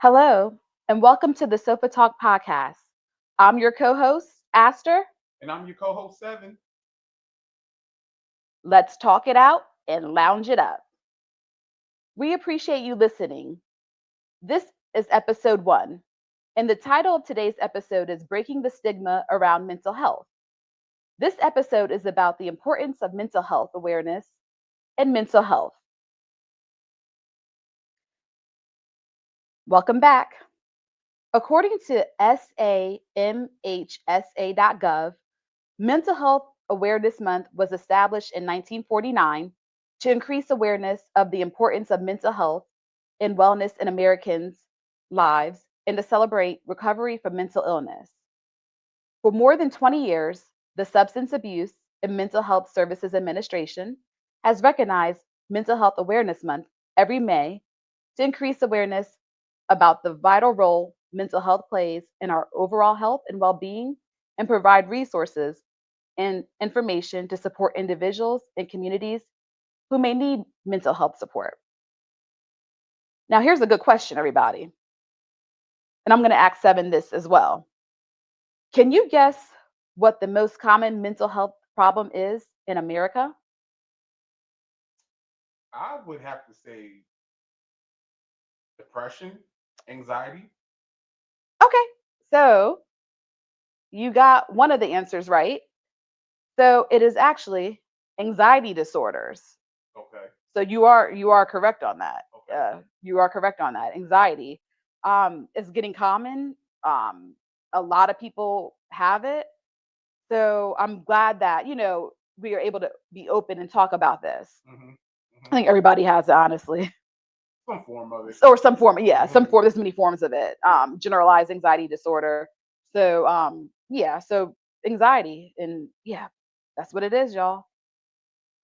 Hello, and welcome to the Sofa Talk podcast. I'm your co host, Aster. And I'm your co-host Seven. Let's talk it out and lounge it up. We appreciate you listening. This is episode one, and the title of today's episode is Breaking the Stigma Around Mental Health. This episode is about the importance of mental health awareness and mental health. Welcome back. According to samhsa.gov, Mental Health Awareness Month was established in 1949 to increase awareness of the importance of mental health and wellness in Americans' lives and to celebrate recovery from mental illness. For more than 20 years, the Substance Abuse and Mental Health Services Administration has recognized Mental Health Awareness Month every May to increase awareness about the vital role mental health plays in our overall health and well being and provide resources and information to support individuals and communities who may need mental health support. Now, here's a good question, everybody. And I'm going to ask Seven this as well. Can you guess what the most common mental health problem is in America? I would have to say depression, anxiety. Okay, so you got one of the answers right. So it is actually anxiety disorders. Okay. So you are correct on that. Okay. You are correct on that. Anxiety is getting common. A lot of people have it. So I'm glad that we are able to be open and talk about this. hmm I hmm think everybody has it, honestly, Some form of it. or some form. Yeah, some hmm form. There's many forms of it. Yeah. Generalized anxiety disorder. So yeah. So anxiety, and yeah, that's what it is, y'all.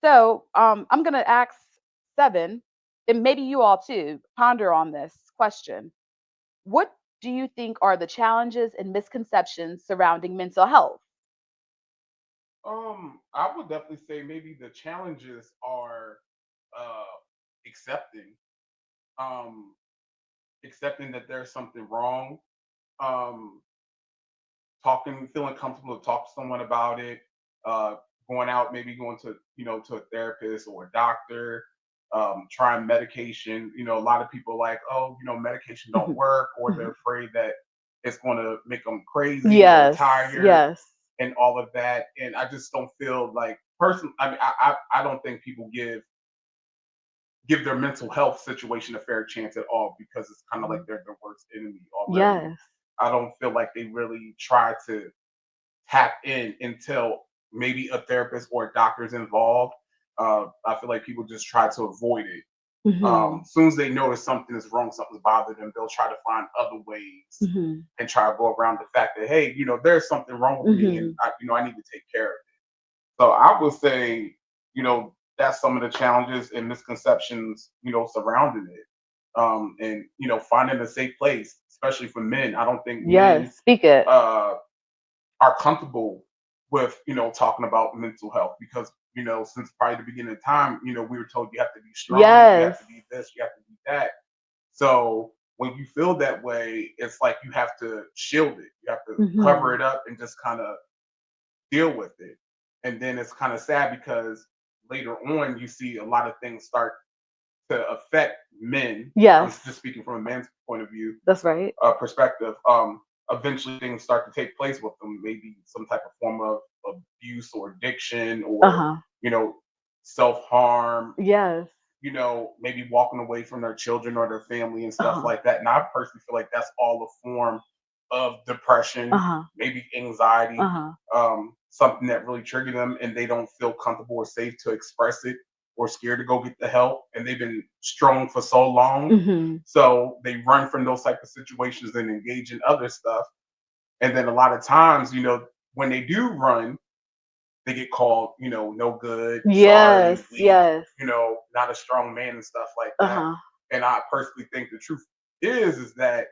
So I'm gonna ask Seven, and maybe you all too, ponder on this question. What do you think are the challenges and misconceptions surrounding mental health? I would definitely say maybe the challenges are uh accepting, um, accepting that there's something wrong, um, feeling comfortable to talk to someone about it, uh, going out, maybe going to to a therapist or a doctor, trying medication. A lot of people like, oh, medication don't Mhm, work, or they're mhm. afraid that it's going to make them crazy or Yes, tired yes. and all of that. And I just don't feel like person. I mean, I don't think people give their mental health situation a fair chance at all because it's kind of like Mhm. they're their worst enemy already. Yes. I don't feel like they really try to tap in until maybe a therapist or a doctor is involved. I feel like people just try to avoid it. Hmm. As soon as they notice something is wrong, something's bothered them, they'll try to find other ways Hmm. and try to go around the fact that, hey, there's something wrong with me, and Hmm. I need to take care of it. So I would say, that's some of the challenges and misconceptions, surrounding it. And finding a safe place, especially for men. I don't think men Yes. Speak it. uh, are comfortable with talking about mental health because since probably the beginning of time we were told you have to be strong, you have Yes. to be this, you have to be that. So when you feel that way, it's like you have to shield it, you have to cover Hmm. it up and just kind of deal with it. And then it's kind of sad because later on you see a lot of things start to affect men. I'm just Yes. speaking from a man's point of view, That's right. perspective. Eventually things start to take place with them, maybe some type of form of abuse or addiction Uh or huh. you know self-harm, Yes. maybe walking away from their children or their family and Uh stuff huh. like that. And I personally feel like that's all a form of Uh depression, huh. maybe Uh anxiety, huh. something that really triggered them and they don't feel comfortable or safe to express it or scared to go get the help. And they've been strong for so long. Hmm. So they run from those type of situations and engage in other stuff. And then a lot of times, when they do run, they get called, no good, sorry, Yes. weak, Yes. not a strong man and stuff like Uh that. huh. And I personally think the truth is that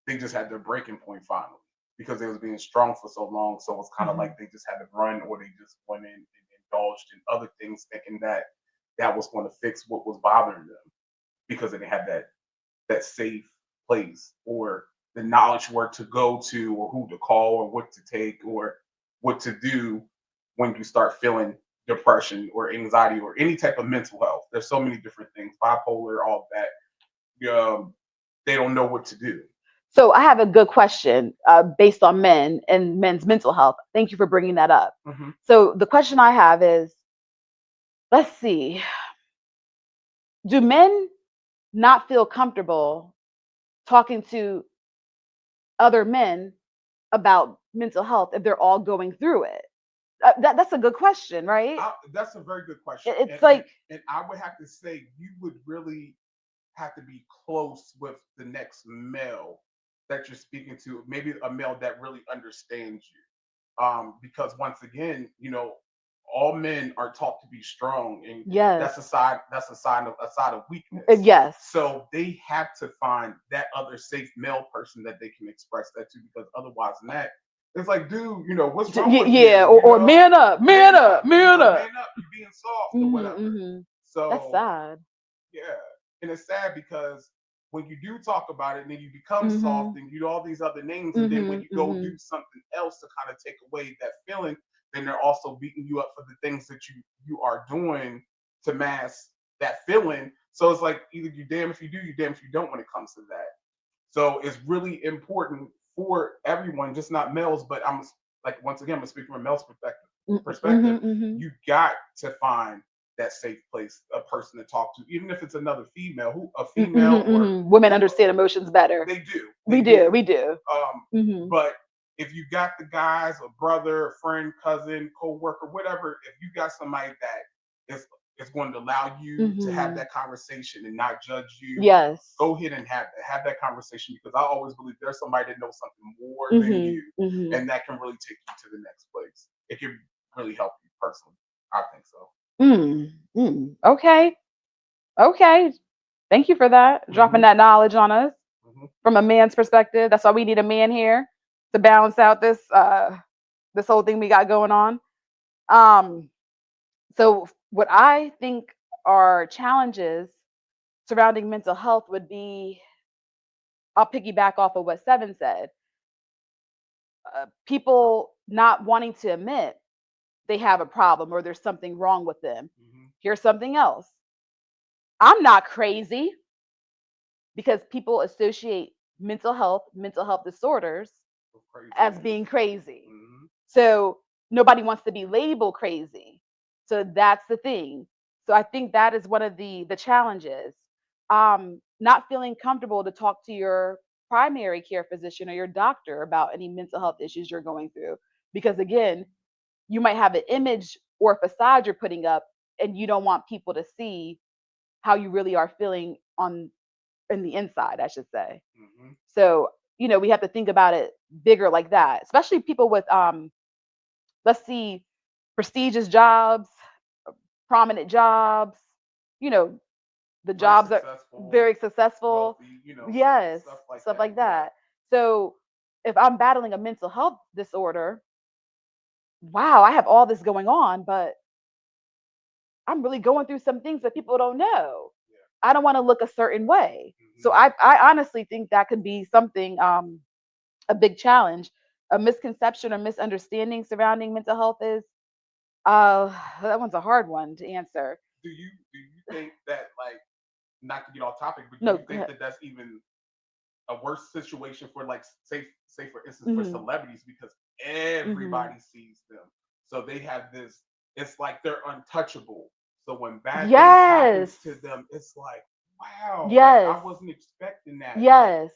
they just had their breaking point finally because they was being strong for so long. So it's kind of Hmm. like they just had to run or they just went in and indulged in other things thinking that that was going to fix what was bothering them because they didn't have that safe place, or the knowledge where to go to, or who to call, or what to take, or what to do when you start feeling depression or anxiety or any type of mental health. There's so many different things, bipolar, all that. They don't know what to do. So I have a good question based on men and men's mental health. Thank you for bringing that up. Hmm. So the question I have is, let's see, do men not feel comfortable talking to other men about mental health if they're all going through it? That's a good question, right? That's a very good question, It's like, and I would have to say you would really have to be close with the next male that you're speaking to, maybe a male that really understands you. Because once again, all men are taught to be strong, and yes, that's a sign of weakness. yes. So they have to find that other safe male person that they can express that to, because otherwise than that, it's like, dude, what's wrong with Yeah, you? or man up, man up, man up. Man up, you being soft or Hmm, whatever. hmm. That's So sad. yeah, and it's sad because when you do talk about it, and then you become Hmm, soft and you do all these other names, and then when hmm, you go hmm. do something else to kind of take away that feeling, then they're also beating you up for the things that you are doing to mask that feeling. So it's like, either you damn if you do, you damn if you don't when it comes to that. So it's really important for everyone, just not males. But I'm like, once again, I'm speaking from a male's perspective. Hmm, Perspective, hmm. you got to find that safe place, a person to talk to, even if it's another female, who a Hmm, female or hmm. Women who understand emotions better. they do, We they do, do. we do. Um, Hmm, but if you got the guys, a brother, a friend, cousin, co-worker, whatever, if you got somebody that is going to allow you to have hmm. that conversation and not judge you, Yes. go ahead and have that conversation, because I always believe there's somebody that knows something more than Hmm, you, hmm. and that can really take you to the next place. It can really help you personally. I think so. Mm, mm. Okay. Okay. Thank you for that. Dropping Hmm. that knowledge on us Hmm. from a man's perspective. That's why we need a man here to balance out this whole thing we got going on. Um, so what I think are challenges surrounding mental health would be, I'll piggyback off of what SeVen said. People not wanting to admit they have a problem or there's something wrong with them. Hmm. Here's something else. I'm not crazy, because people associate mental health disorders as Craziness. being crazy. Hmm. So nobody wants to be labeled crazy. So that's the thing. So I think that is one of the challenges. Not feeling comfortable to talk to your primary care physician or your doctor about any mental health issues you're going through, because again, you might have an image or a facade you're putting up, and you don't want people to see how you really are feeling on in the inside, I should say. Hmm. So, we have to think about it bigger like that, especially people with let's see, prestigious jobs, prominent jobs, you know, the Very jobs are successful, very successful. wealthy, Yes, stuff like stuff that. like Yeah. that. So, if I'm battling a mental health disorder, wow, I have all this going on, but I'm really going through some things that people don't know. Yeah. I don't want to look a certain way. So Hmm. I honestly think that could be something, a big challenge. A misconception or misunderstanding surrounding mental health is, uh that one's a hard one to answer. Do you think that, like, not to get off topic, but do No, you go think ahead. that that's even a worse situation for, like, say for instance, for Hmm, celebrities, because hmm. everybody sees them, so they have this. It's like they're untouchable. So when bad things Yes, happens to them, it's like, wow, like I yes, wasn't expecting that. Like, yes,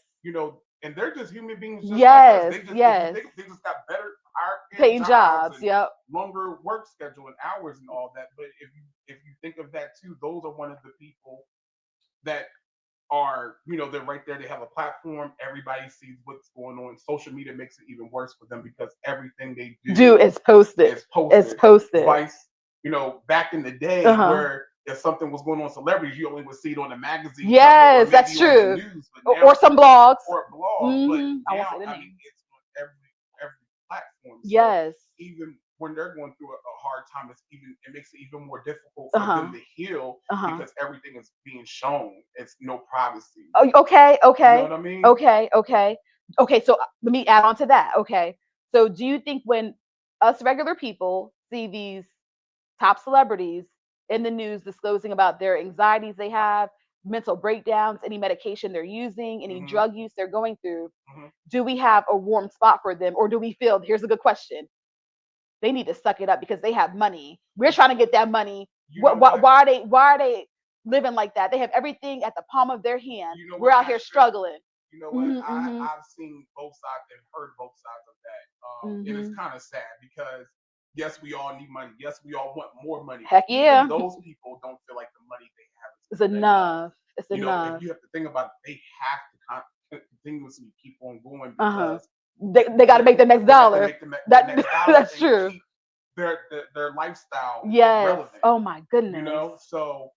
and they're just human beings just like us. yes, They just, if you yes. think, they just got better higher paying Paying jobs jobs, and yep. longer work schedule and hours and all that. But if you think of that too, those are one of the people that are, they're right there. They have a platform. Everybody sees what's going on. Social media makes it even worse for them, because everything they Do do is posted. is It's posted. posted. Vice, back in the day, Uh-huh. where if something was going on celebrities, you only would see it on a magazine cover or Yes, that's maybe on the true. news. But Or now, some blogs. or a blog. But Hmm, I won't now, say the I mean, name. it's on every platform. So Yes. even when they're going through a hard time, it makes it even more difficult for them Uh-huh. to heal Uh-huh. because everything is being shown. It's no privacy. Oh, okay, You know okay, what I mean? okay, okay, okay. So let me add on to that. Okay, so do you think when us regular people see these top celebrities in the news disclosing about their anxieties they have, mental breakdowns, any medication they're using, any Hmm. drug use they're going through, Hmm. do we have a warm spot for them, or do we feel? Here's a good question: they need to suck it up because they have money. We're trying to get that money. You know what? Why are they living like that? They have everything at the palm of their hand. You know We're what, out here Astra? struggling. You know what? Mm-hmm, mm-hmm, I've seen both sides and heard both sides of that. And it's mm-hmm. kind of sad because yes, we all need money. Yes, we all want more money, but Heck even yeah, those people don't feel like the money they have is it's good enough. enough. It's You know, and enough. you have to think about it, they have to continuously keep on going Uh-huh. because They got to make the next they have to dollar. make the That next dollar that's and true. keep their lifestyle Yes. relevant. Oh my You goodness. know, so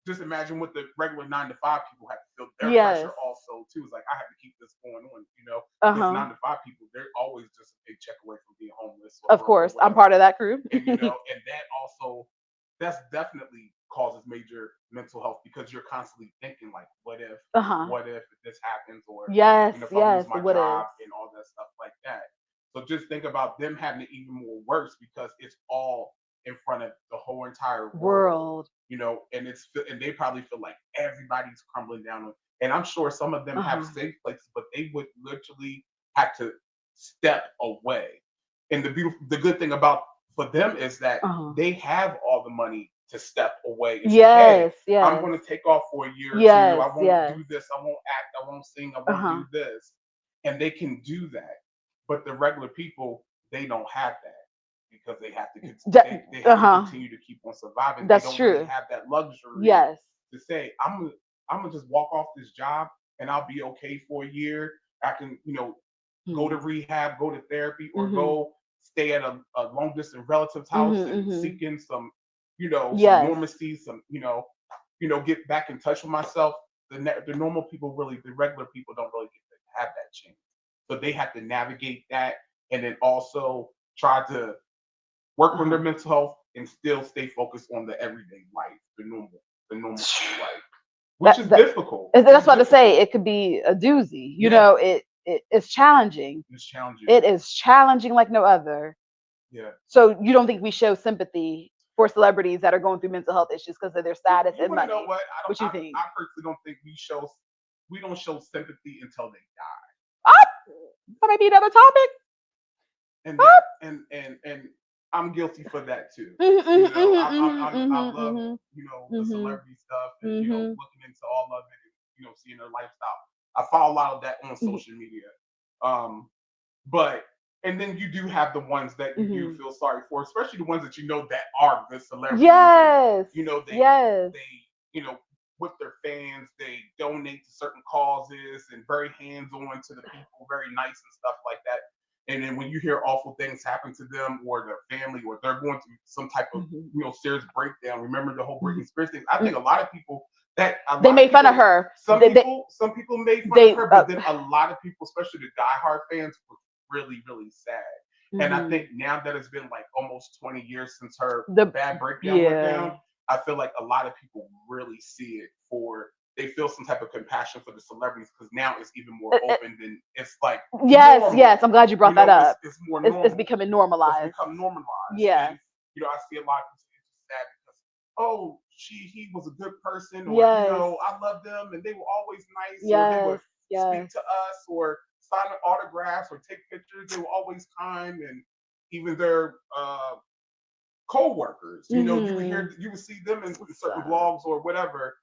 just imagine what the regular 9 to 5 people have to feel their Yes. pressure also too. It's like I have to keep this going on, you know, because Uh-huh. 9 to 5 people they're always just a big check away from being homeless Of or course, I'm part of whatever. that crew. And you know, and that also that's definitely causes major mental health because you're constantly thinking like, Uh-huh. what if this happens, or Yes, you know, if I lose yes, my what job ifs. and all that stuff like that. So just think about them having it even more worse because it's all in front of the whole entire world, World. you know, and they probably feel like everybody's crumbling down. And I'm sure some of them have Uh-huh. safe places, but they would literally have to step away. And the good thing about for them is that Uh-huh. they have all the money to step away and say, "Hey, Yes, I'm yes. going to take off for a year or two. Yes, I won't yes. do this. I won't act. I won't sing. I won't Uh-huh. do this," and they can do that. But the regular people, they don't have that because they have to they have to Uh-huh. continue to keep on surviving. They That's don't really true. have that luxury Yes. to say, I'm gonna just walk off this job and I'll be okay for a year. I can, you know, go to Hmm. rehab, go to therapy, or Hmm. go stay at a long distance relative's Hmm. house and Hmm. seeking some, you know, some Yes. normalcy, some, get back in touch with myself. The normal people really, the regular people don't really get to have that chance. So they have to navigate that and then also try to work on their Uh-huh. mental health and still stay focused on the everyday life, the normal life, which That is that difficult. that's It's what to say. difficult. It could be a doozy. You Yeah, know, it's challenging. it's challenging. It is challenging like no other. Yeah. So you don't think we show sympathy for celebrities that are going through mental health issues because of their status You and want to know money? what? What you think? I personally don't think we don't show sympathy until they die, Oh, that might be another topic. and Oh. I'm guilty for that too. Mhm, You mhm, know, mhm, I mhm, love, mhm, the mhm, celebrity stuff and mhm, looking into all of it and seeing their lifestyle. I follow a lot of that on mhm, social media. Um, but and then you do have the ones that you do mhm. feel sorry for, especially the ones that that are good celebrities and Yes, yes. they with their fans they donate to certain causes and very hands on to the people, very nice and stuff like that. And then when you hear awful things happen to them or their family or they're going through some type of Mhm, serious breakdown, remember the whole mhm, Britney Spears thing? I think mm. a lot of people that a They lot of made fun of people her. some people made fun of They her, but then a lot of people, especially the diehard fans, were really, really sad. And I think mhm. now that it's been like almost 20 years since her The bad breakdown went yeah. down, I feel like a lot of people really see it for they feel some type of compassion for the celebrities because now it's even more Uh, open than it's like yes, yes. normal. I'm glad you brought that up. It's more It's normal. becoming It's normalized. become normalized. Yes, And I see a lot of people say it's sad because he was a good person, or yes, I love them and they were always nice, or they would yes, speak yes. to us or sign autographs or take pictures. They were always kind, and even their co-workers, Mhm. you would see them in certain So, blogs or whatever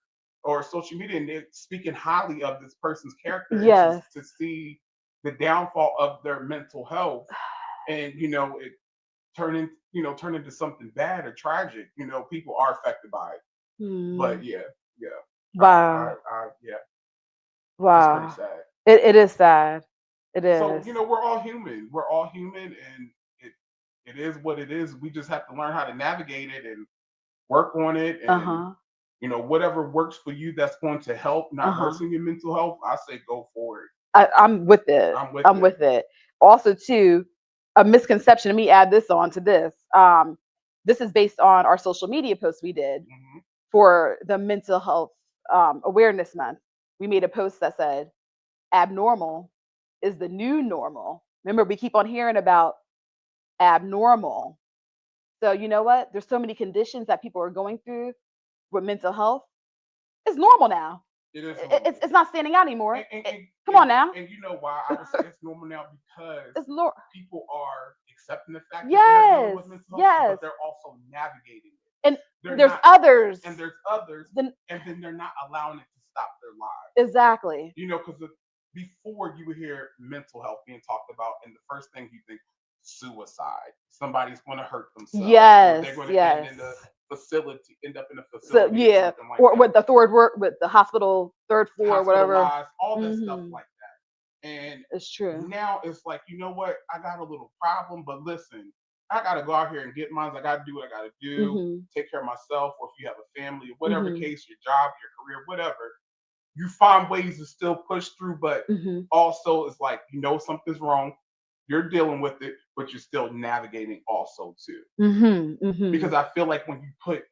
or social media, and they're speaking highly of this person's character, and yes. to see the downfall of their mental health, and it turn into something bad or tragic. People are affected by it. Hmm. But yeah, yeah, Wow. yeah, it's pretty Wow. sad. It is sad. It So is. we're all human. We're all human, and it is what it is. We just have to learn how to navigate it and work on it, and Uh-huh. whatever works for you that's going to help, not Uh-huh. worsen your mental health. I say go for it. I'm with it. I'm with I'm it. with it. Also, too. a misconception. Let me add this on to this. This is based on our social media post we did Mm-hmm. for the Mental Health Awareness Month. We made a post that said, abnormal is the new normal. Remember, we keep on hearing about abnormal. So, you know what? There's so many conditions that people are going through with mental health. It's normal now. It is It's, normal. it's not standing out anymore. And, and, It- and, come and, on now. and you know why I would say it's normal now, because It's nor- people are accepting the fact that they're dealing yes, with mental health, yes. but they're also navigating it. And They're there's not, others. and there's others, Then and then they're not allowing it to stop their lives. exactly. You know, because before you would hear mental health being talked about, and the first thing you think, suicide. Somebody's going to hurt themselves, or Yes, they're going to yes. end up in a So facility or yeah, something like or that. with the third work with the hospital third floor, or whatever. Hospitalized, all that stuff Hmm. like that. And It's true. now it's like, you know what? I got a little problem, but listen, I got to go out here and get mine. I got to do what I got to do, Hmm. take care of myself, or if you have a family, or whatever Hmm. case, your job, your career, whatever, you find ways to still push through, but Hmm. also it's like, you know, something's wrong. You're dealing with it, but you're still navigating also too. Hmm. Hmm. Because I feel like when you put,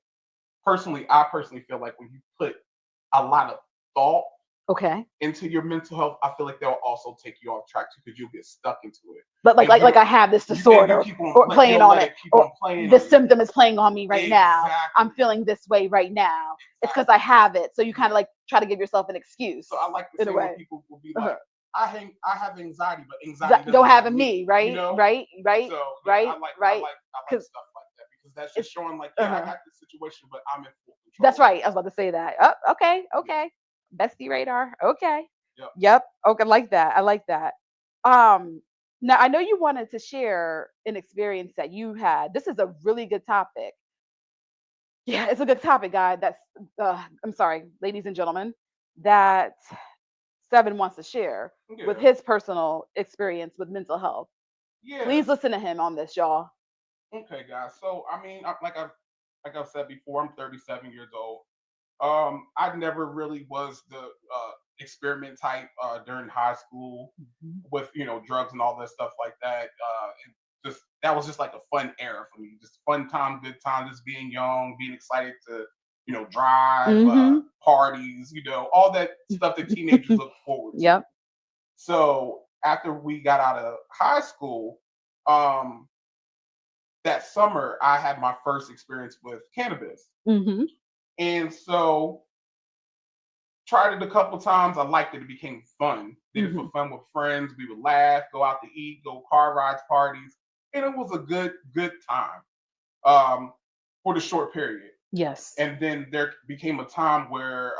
I personally feel like when you put a lot of thought Okay. into your mental health, I feel like they'll also take you off track too, because you'll get stuck into it. But And like I have this you disorder keep on or playing you'll on let it, it keep or on playing this on you. symptom is playing on me right now. I'm Exactly. feeling this way right now. It's because I Exactly. have it. So you kind of Yeah. like try to give yourself an excuse So I like to in a say when way. people will be Uh-huh. like, I have anxiety, but anxiety Don't doesn't have have a me, me. You right? know? Right? Right? So yeah, Right? Right? I like Because stuff like that, because that's it's just showing like, yeah, I uh-huh. got this situation, but I'm in full That's control of right. it. I was about to say that. Oh, okay, Yeah. okay. Bestie radar. Okay. Yep. Yep. Okay, like that. I like that. Um, now I know you wanted to share an experience that you had. This is a really good topic. Yeah, it's a good topic, guy. I'm sorry, ladies and gentlemen, that SeVen wants to share with Yeah. his personal experience with mental health. Yeah. Please listen to him on this, y'all. Okay, guys. So I mean, like I've said before, I'm 37 years old. I never really was the experiment type during high school Mhm. with, you know, drugs and all that stuff like that. Just that was just like a fun era for me, just fun time, good time, just being young, being excited to, you know, drive, Mhm. parties, you know, all that stuff that teenagers look forward to. Yep. So after we got out of high school, um, that summer I had my first experience with cannabis, Mhm. and so tried it a couple times. I liked it. It became fun. Did it for Mhm. fun with friends. We would laugh, go out to eat, go car rides, parties, and it was a good time for the short period. Yes. And then there became a time where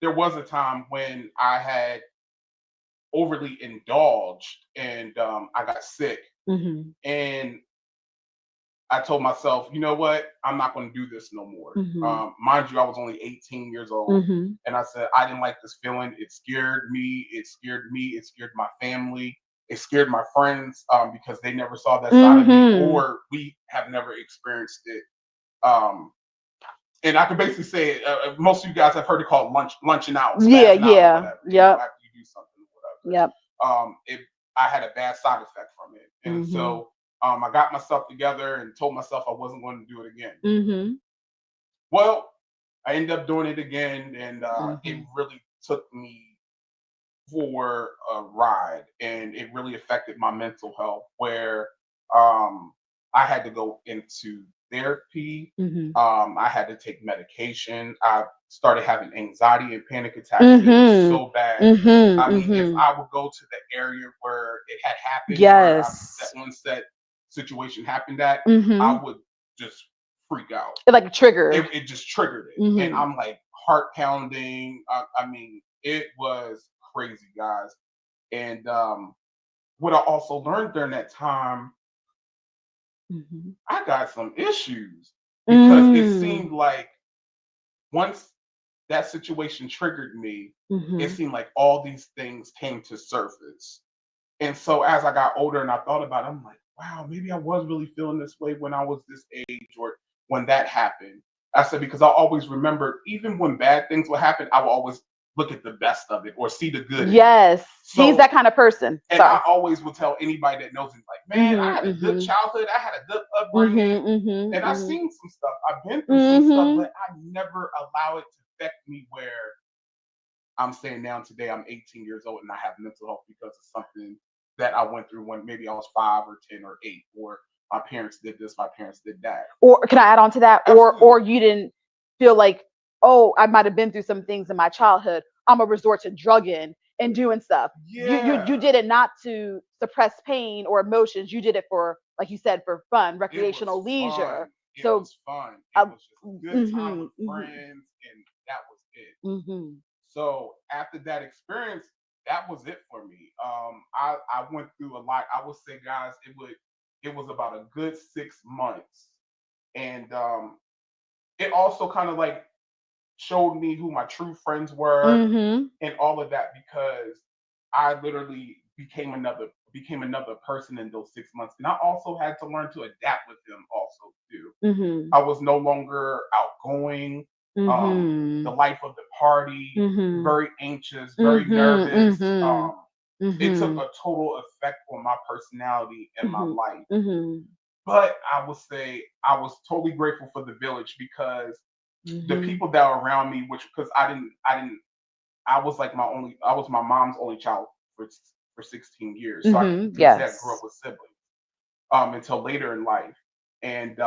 there was a time when I had overly indulged, and I got sick. Mhm. And I told myself, you know what? I'm not going to do this no more. Mhm. Mind you, I was only 18 years old. Mhm. And I said, I didn't like this feeling. It scared me. It scared me. It scared my family. It scared my friends because they never saw that side of me, Mhm. or we have never experienced it. Um, and I can basically say, most of you guys have heard it called lunching out, Yeah. spazzing out, or Yeah. whatever, you know, Yep. after you do something or Yep. whatever. I had a bad side effect from it. And Mhm. so I got myself together and told myself I wasn't going to do it again. Mhm. Well, I ended up doing it again, and it Mhm. really took me for a ride, and it really affected my mental health. Where um, I had to go into therapy. Mhm. I had to take medication. I started having anxiety and panic attacks. It was Mhm. so bad. Mhm. I mean, if Mhm. I would go to the area where it had happened, where that Yes. onset situation happened at, I Mhm. would just freak out. It like triggered. It just triggered it, and Mhm. I'm like heart pounding. I mean, it was crazy, guys. And what I also learned during that time, Mhm. I got some issues, because it Mm. seemed like once that situation triggered me, it Mhm. seemed like all these things came to surface. And so as I got older and I thought about it, I'm like, wow, maybe I was really feeling this way when I was this age, or when that happened. I said, because I always remembered, even when bad things would happen, I would always look at the best of it or see the good in it. Yes, he's So, that kind of person. and I Sorry. always will tell anybody that knows me, like, man, I Mhm, had a good mhm, childhood, I had a good upbringing, mhm, mhm, and I've mhm, seen some stuff, I've been through some stuff, mhm. but I never allow it to affect me where I'm saying now today I'm 18 years old and I have mental health because of something that I went through when maybe I was 5 or 10 or 8, or my parents did this, my parents did that. Or can I add on to that? Or Absolutely. you didn't feel like, oh, I might have been through some things in my childhood. I'm gonna resort to drugging and doing stuff. You Yeah, did it not to suppress pain or emotions. You did it for, like you said, for fun, it was recreational leisure. fun. It So, was fun. It uh, was just a good time mhm, with mhm, friends, and that was it. mhm, So after that experience, that was it for me. I went through a lot. I would say, guys, it was about a good 6 months, and it also kind of like showed me who my true friends were mhm, and all of that, because I literally became another person in those 6 months, and I also had to learn to adapt with them also too. mhm, I was no longer outgoing, the mhm, life of the party, mhm, very anxious, very mhm, nervous. mhm, It took mhm, a total effect on my personality and my mhm, life. mhm, But I would say I was totally grateful for the village, because the mhm, people that were around me, which because I was like I was my mom's only child for 16 years, so I mhm. can say I grew up Yes. with siblings until later in life, and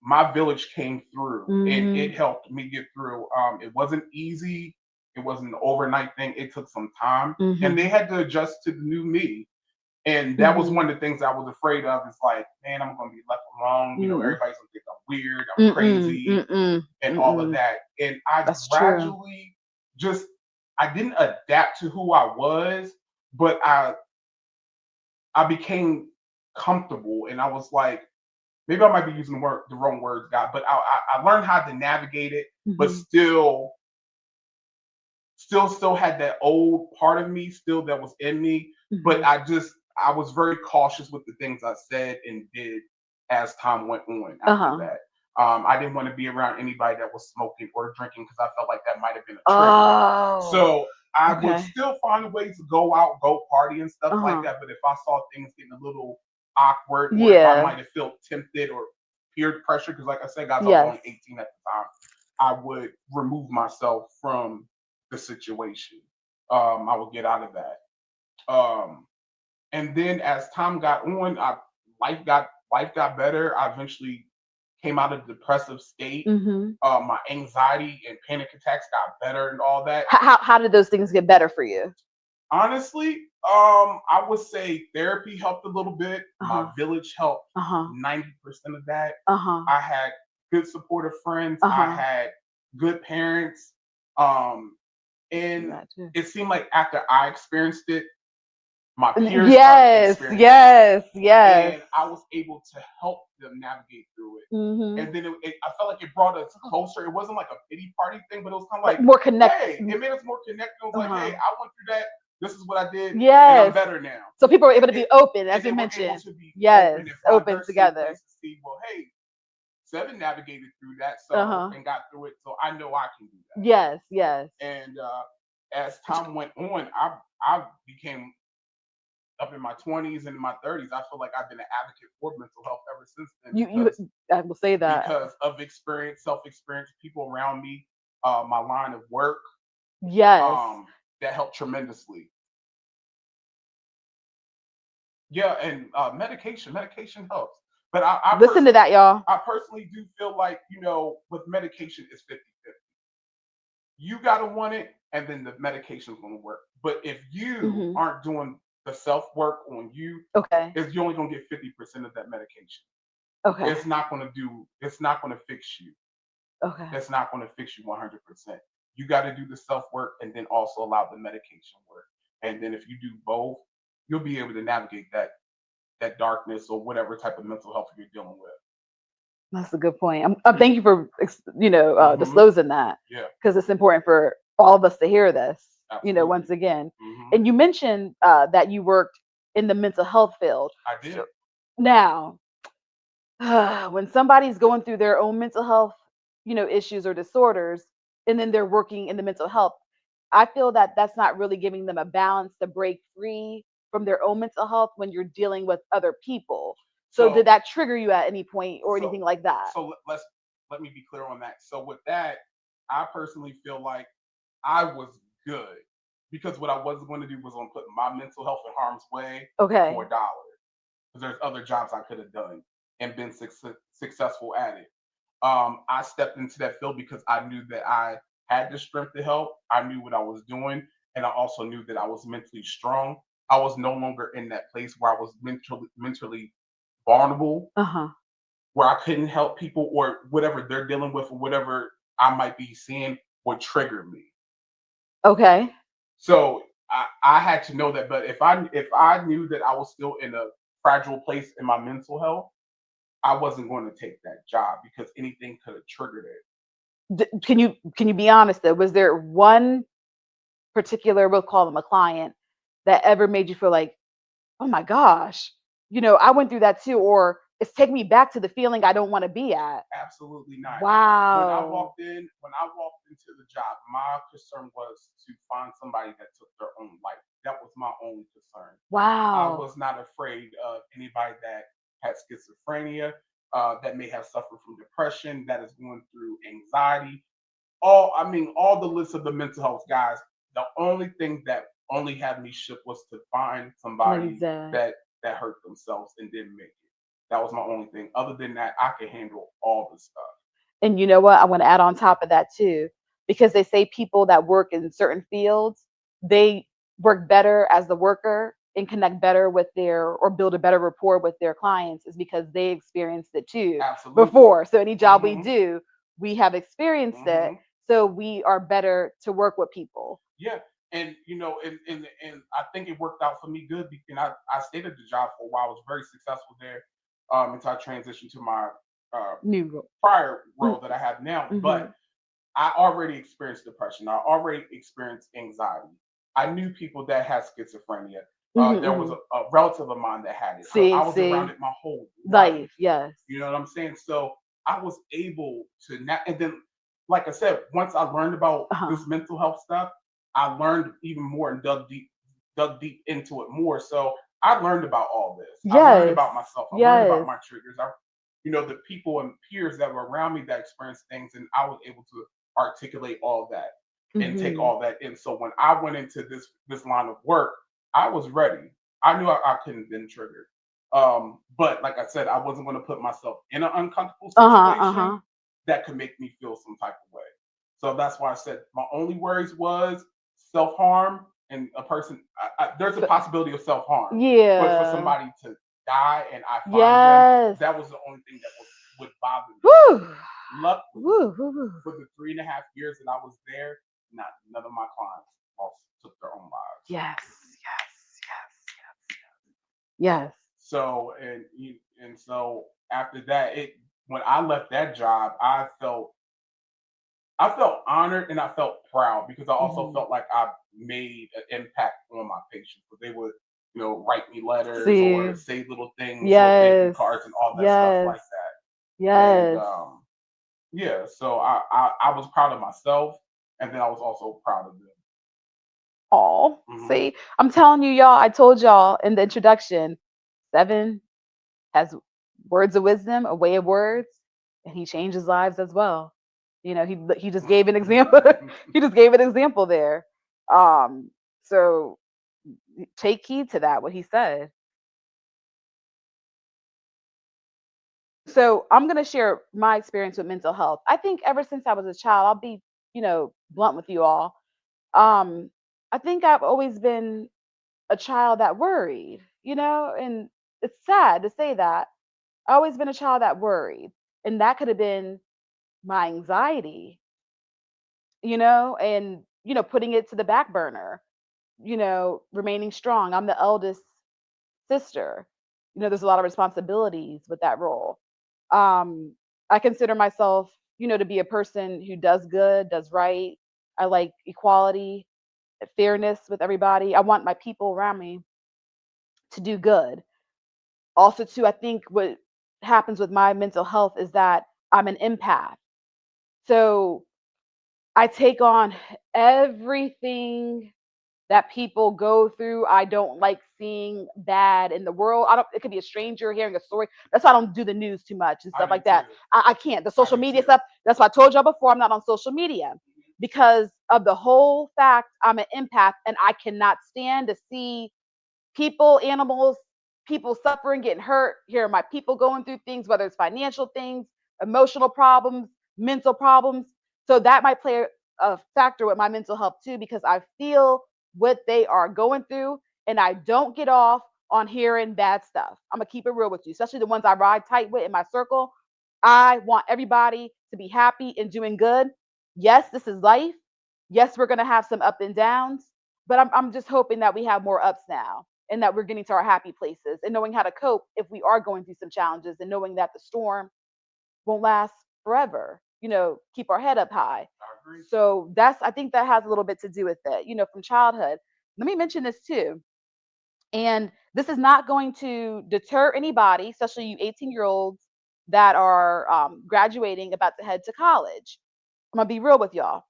my village came through and it Mhm, helped me get through. It wasn't easy. It wasn't an overnight thing. It took some time, and they mhm, had to adjust to the new me. And that was mhm, one of the things I was afraid of. Is like, man, I'm going to be left alone. You know, mm, everybody's going to think I'm weird, I'm mm-mm, crazy, mm-mm, and all of mm-mm. that. And I That's true. gradually just I didn't adapt to who I was, but I became comfortable, and I was like, maybe I might be using the wrong words, God, but I learned how to navigate it, but Mhm, still had that old part of me still that was in me. But mhm. I was very cautious with the things I said and did as time went on after Uh-huh. that. I didn't want to be around anybody that was smoking or drinking because I felt like that might have been a trigger. Oh, So I would okay. still find ways to go out, go party and stuff like Uh-huh. that. But if I saw things getting a little awkward, or if I Yeah. might have felt tempted or peer pressure, because like I said, guys, I was Yes. only 18 at the time, I would remove myself from the situation. I would get out of that. And then as time got on, life got better. I eventually came out of the depressive state. Mhm. My anxiety and panic attacks got better and all that. How did those things get better for you? Honestly, I would say therapy helped a little bit. My Uh-huh. village helped Uh-huh. 90% of that. Uh-huh. I had good supportive friends. I Uh-huh. had good parents. Um, and That too. it seemed like after I experienced it, my peers started Yes, experiencing it, yes, yes. and I was able to help them navigate through it. Mhm. And then I felt like it brought us closer. It wasn't like a pity party thing, but it was kind of Like like, more connect. hey, it made us more connected. It was like, hey, Uh-huh. I went through that. This is what I did, and I'm Yes. better now. So people were able to And, be open, as and you they were able mentioned. to be Yes, open and find open their safe together. place to see, well, hey, Seven navigated through that, so Uh-huh. and got through it, so I know I can do Yes, yes. that. And as time went on, I became up in my 20s and in my 30s. I feel like I've been an advocate for mental health ever since then, You I will say that. because of experience, self experience, people around me, my line of work, Yes. um, that helped tremendously. Yeah, and medication helps. But Listen to that, y'all. I personally do feel like, with medication, it's 50-50. You got to want it, and then the medication's going to work. But if you Mhm. aren't doing the self work on you, Okay. is you're only going to get 50% of that medication. Okay. It's not going to fix you. Okay. It's not going to fix you 100%. You got to do the self work and then also allow the medication work. And then if you do both, you'll be able to navigate that darkness or whatever type of mental health you're dealing with. That's a good point. Thank you for Hmm. disclosing that, Yeah, because it's important for all of us to hear this. Once absolutely. again, Hmm. and you mentioned that you worked in the mental health field. I So did. now, when somebody's going through their own mental health, issues or disorders, and then they're working in the mental health, I feel that that's not really giving them a balance to break free from their own mental health when you're dealing with other people. So did So that trigger you at any point or so anything like that? let me be clear on that. So with that, I personally feel like I was good because what I wasn't going to do was going to put my mental health in harm's way for Okay. a dollar. Because there's other jobs I could have done and been successful at it. I stepped into that field because I knew that I had the strength to help. I knew what I was doing, and I also knew that I was mentally strong. I was no longer in that place where I was mentally vulnerable, Uh-huh. where I couldn't help people or whatever they're dealing with or whatever I might be seeing would trigger me. Okay. So I had to know that. But if I knew that I was still in a fragile place in my mental health, I wasn't going to take that job because anything could have triggered it. Can you be honest though? Was there one particular, we'll call them a client, that ever made you feel like, oh my gosh, I went through that too, or it's taking me back to the feeling I don't want to be at? Absolutely not. Wow. When I walked into the job, my concern was to find somebody that took their own life. That was my only concern. I Wow. was not afraid of anybody that had schizophrenia, that may have suffered from depression, that is going through anxiety. All the list of the mental health guys. The only thing that only had me shook was to find Like somebody that. that hurt themselves and didn't make it. That was my only thing. Other than that, I could handle all the stuff. And you know what? I want to add on top of that too, because they say people that work in certain fields, they work better as the worker and connect better with their, or build a better rapport with their clients, is because they experienced it too Absolutely. before. So any job we Hmm. do, we have experienced it. Hmm. So we are better to work with people. Yeah. And and I think it worked out for me good because I stayed at the job for a while. I was very successful there, until I transitioned to my uh, New. prior role that Mm-hmm. I have now. Mm-hmm. But I already experienced depression. I already experienced anxiety. I knew people that had schizophrenia. There was Mm-hmm. a relative of mine that had it. So I See, was around see, it my whole life. life, yes. You know what I'm saying? So I was able to not, and then, like I said, once I learned about Uh-huh. this mental health stuff, I learned even more and dug deep into it more. So I learned about all this. I learned Yes. about myself. I learned about Yes. my triggers. The people and peers that were around me that experienced things, and I was able to articulate all that and take Mm-hmm. all that in. So when I went into this line of work, I was ready. I knew I couldn't have been triggered. But like I said, I wasn't going to put myself in an uncomfortable Uh-huh. situation Uh-huh. that could make me feel some type of way. So that's why I said my only worries was self harm and a person. There's a So, possibility of self harm, but for yeah. somebody to die and I find them, Yes. that was the only thing that would bother me. Woo. Luckily, Woo, woo, woo. for the 3.5 years that I was there, not none of my clients lost took their own lives. Yes. Yes. Yes. Yes. So and so after that, it when I left that job, I felt honored and I felt proud because I also Hmm. felt like I made an impact on my patients. But they would, write me letters or See. say little things or thank you Yes. cards and all that stuff Yes. like that. And Yes. yeah, so I was proud of myself, and then I was also proud of them. Oh, Hmm. see, I'm telling you, y'all, I told y'all in the introduction, SeVen has words of wisdom, a way of words, and he changes lives as well. He just gave an example. He just gave an example there. Um, so take heed to that, what he said. So I'm gonna share my experience with mental health. I think ever since I was a child, I'll be, blunt with you all. Um, I think I've always been a child that worried, and it's sad to say that. I always been a child that worried. And that could have been my anxiety, and putting it to the back burner, remaining strong. I'm the eldest sister. There's a lot of responsibilities with that role. um I consider myself, to be a person who does good, does right. I like equality, fairness with everybody. I want my people around me to do good. Also too, I think what happens with my mental health is that I'm an empath. So I take on everything that people go through. I don't like seeing bad in the world. I don't. It could be a stranger hearing a story. That's why I don't do the news too much and I stuff do like that. too. I can't. The I social do media too. stuff. That's why I told y'all before. I'm not on social media because of the whole fact I'm an empath and I cannot stand to see people, animals, people suffering, getting hurt. Here are my people going through things, whether it's financial things, emotional problems, mental problems. So that might play a factor with my mental health too, because I feel what they are going through and I don't get off on hearing bad stuff. I'm gonna keep it real with you, especially the ones I ride tight with in my circle. I want everybody to be happy and doing good. Yes, this is life. Yes, we're gonna have some up and downs, but I'm just hoping that we have more ups now and that we're getting to our happy places and knowing how to cope if we are going through some challenges and knowing that the storm won't last forever. Keep our head up high. I agree. So I think that has a little bit to do with it, from childhood. Let me mention this too. And this is not going to deter anybody, especially you 18-year-olds that are graduating, about to head to college. I'm going to be real with y'all.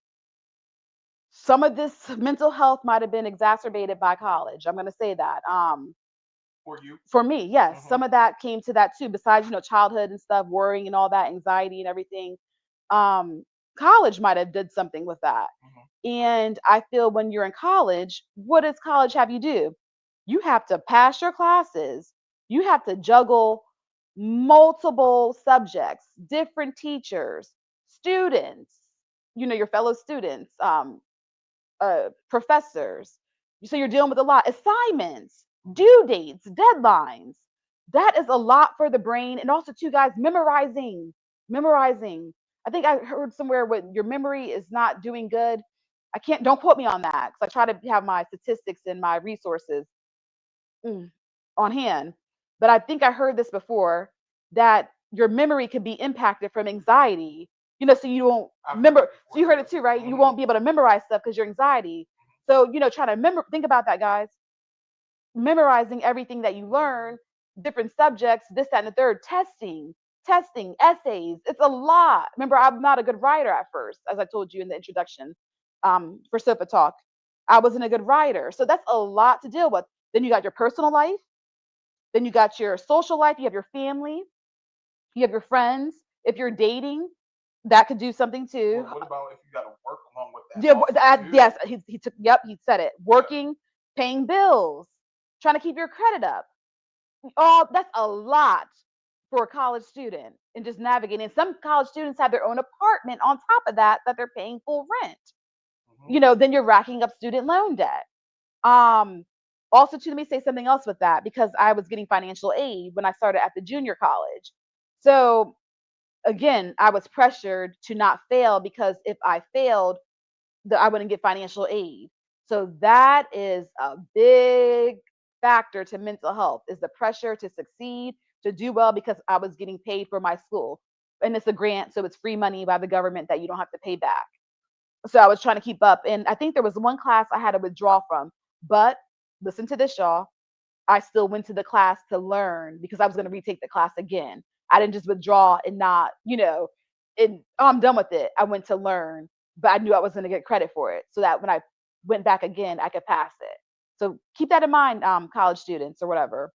Some of this mental health might have been exacerbated by college. I'm going to say that. For you. For me, yes, Mm-hmm. some of that came to that too. Besides, childhood and stuff, worrying and all that, anxiety and everything. Um, College might have did something with that. Mm-hmm. And I feel when you're in college, what does college have you do? You have to pass your classes. You have to juggle multiple subjects, different teachers, students, your fellow students, professors. So you're dealing with a lot, assignments, due dates, deadlines. That is a lot for the brain. And also, too, guys, memorizing. I think I heard somewhere when your memory is not doing good. Don't quote me on that because I try to have my statistics and my resources mm, on hand. But I think I heard this before that your memory could be impacted from anxiety. So you don't I've heard remember. that So before you heard too. it too, right? You Mm-hmm. won't be able to memorize stuff because your anxiety. So try to remember. Think about that, guys. Memorizing everything that you learn, different subjects, this, that, and the third. Testing, essays. It's a lot. Remember, I'm not a good writer at first, as I told you in the introduction for Sofa Talk. I wasn't a good writer, so that's a lot to deal with. Then you got your personal life, then you got your social life, you have your family, you have your friends. If you're dating, that could do something too. Well, what about if you got to work along with that Yeah, also too? yes, he took. Yep, he said it. Yeah. Working, paying bills, trying to keep your credit up. Oh, that's a lot for a college student and just navigating. Some college students have their own apartment on top of that they're paying full rent. Mm-hmm. Then you're racking up student loan debt. Um, Also, too, let me say something else with that because I was getting financial aid when I started at the junior college. So again, I was pressured to not fail because if I failed, I wouldn't get financial aid. So that is a big factor to mental health is the pressure to succeed, to do well because I was getting paid for my school. And it's a grant, so it's free money by the government that you don't have to pay back. So I was trying to keep up. And I think there was one class I had to withdraw from. But listen to this, y'all. I still went to the class to learn because I was going to retake the class again. I didn't just withdraw and not, and oh, I'm done with it. I went to learn, but I knew I was going to get credit for it so that when I went back again, I could pass it. So keep that in mind, college students or whatever.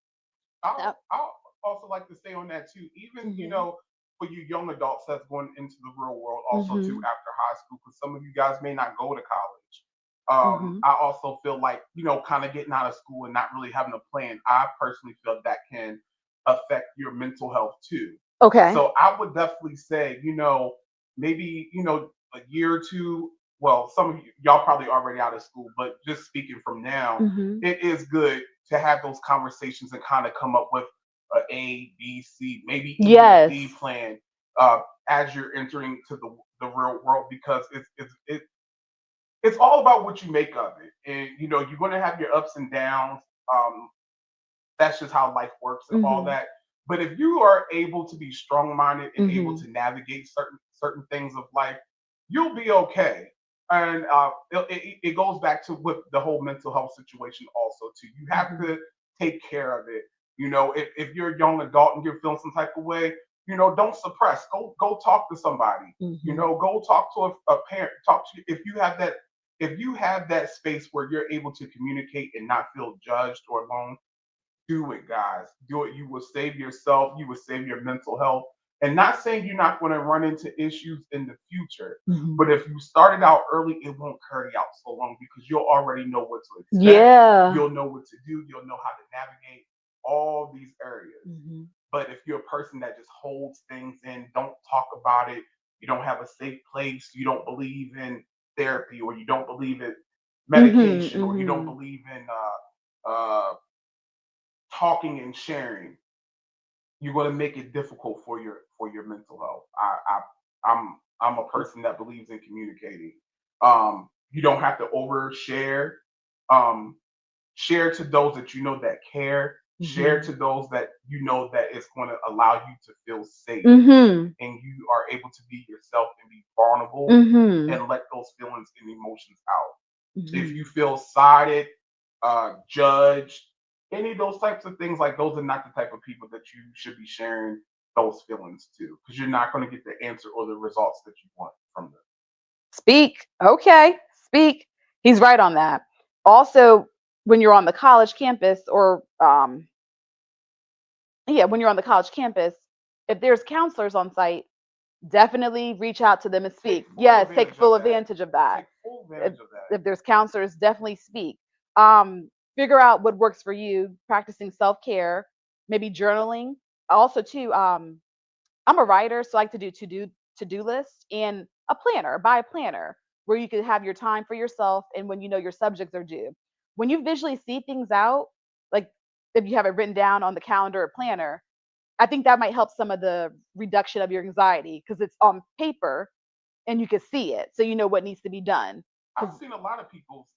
Yep. I'll also like to say on that too. Even Mhm. for you young adults that's going into the real world, also too Mhm. after high school, because some of you guys may not go to college. Mhm. I also feel like kind of getting out of school and not really having a plan. I personally feel that can affect your mental health too. Okay. So I would definitely say, maybe a year or two. Well, some of y'all probably already out of school, but just speaking from now, Mhm. it is good to have those conversations and kind of come up with A, B, C, maybe even a Yes. D plan uh, as you're entering to the real world because it's all about what you make of it. And you're going to have your ups and downs. Um, that's just how life works and all Mhm. that. But if you are able to be strong minded and able Mhm. to navigate certain things of life, you'll be okay. And it goes back to with the whole mental health situation also too. You have Mhm. to take care of it. If you're a young adult and you're feeling some type of way, don't suppress. Go talk to somebody. Mhm. Go talk to a parent. Talk to if you have that space where you're able to communicate and not feel judged or alone. Do it, guys. Do it. You will save yourself. You will save your mental health. And not saying you're not going to run into issues in the future, Mhm. but if you started out early, it won't carry out so long because you'll already know what to expect. Yeah. You'll know what to do. You'll know how to navigate all these areas. Mhm. But if you're a person that just holds things in, don't talk about it, you don't have a safe place, you don't believe in therapy, or you don't believe in Mhm. medication, or you don't Mhm. believe in talking and sharing, you're going to make it difficult for your mental health. I'm a person that believes in communicating. You don't have to overshare. Um, Share to those that you know that care. Share Mhm. to those that you know that it's going to allow you to feel safe, Mhm. and you are able to be yourself and be vulnerable Mhm. and let those feelings and emotions out. If you Mhm. feel sided, judged, any of those types of things, like those are not the type of people that you should be sharing those feelings to, because you're not going to get the answer or the results that you want from them. Speak. Okay. Speak. He's right on that. Also, when you're on the college campus or yeah, when you're on the college campus, if there's counselors on site, definitely reach out to them and Take speak. full Yes, take advantage full of that. advantage of that. Take full If, advantage of that. if there's counselors, definitely speak. Figure out what works for you. Practicing self care, maybe journaling. Also, too, I'm a writer, so I like to do to do lists and a planner. Buy a planner where you can have your time for yourself and when you know your subjects are due. When you visually see things out, like if you have it written down on the calendar or planner, I think that might help some of the reduction of your anxiety because it's on paper and you can see it, so you know what needs to be done. I've Because seen a lot of people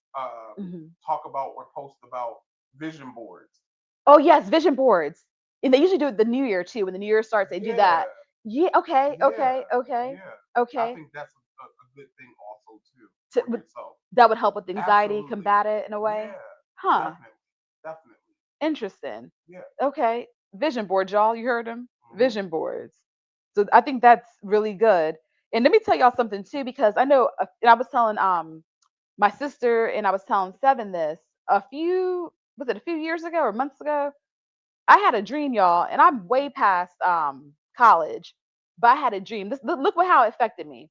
mhm. talk about or post about vision boards. Oh yes, vision boards, and they usually do it the New Year too. When the New Year starts, they do Yeah, that. Yeah. Okay. yeah, Okay. Okay. yeah. I Okay. think that's a good thing also too To, for yourself. that would help with anxiety, Absolutely. combat it in a way. Yeah, Huh. definitely. Definitely. Interesting. Yeah. Okay. Vision boards, y'all. You heard them? Hmm. Vision boards. So I think that's really good. And let me tell y'all something too, because I know, and I was telling my sister and I was telling SeVen this a few years ago or months ago? I had a dream, y'all, and I'm way past college, but I had a dream. Look what how it affected me.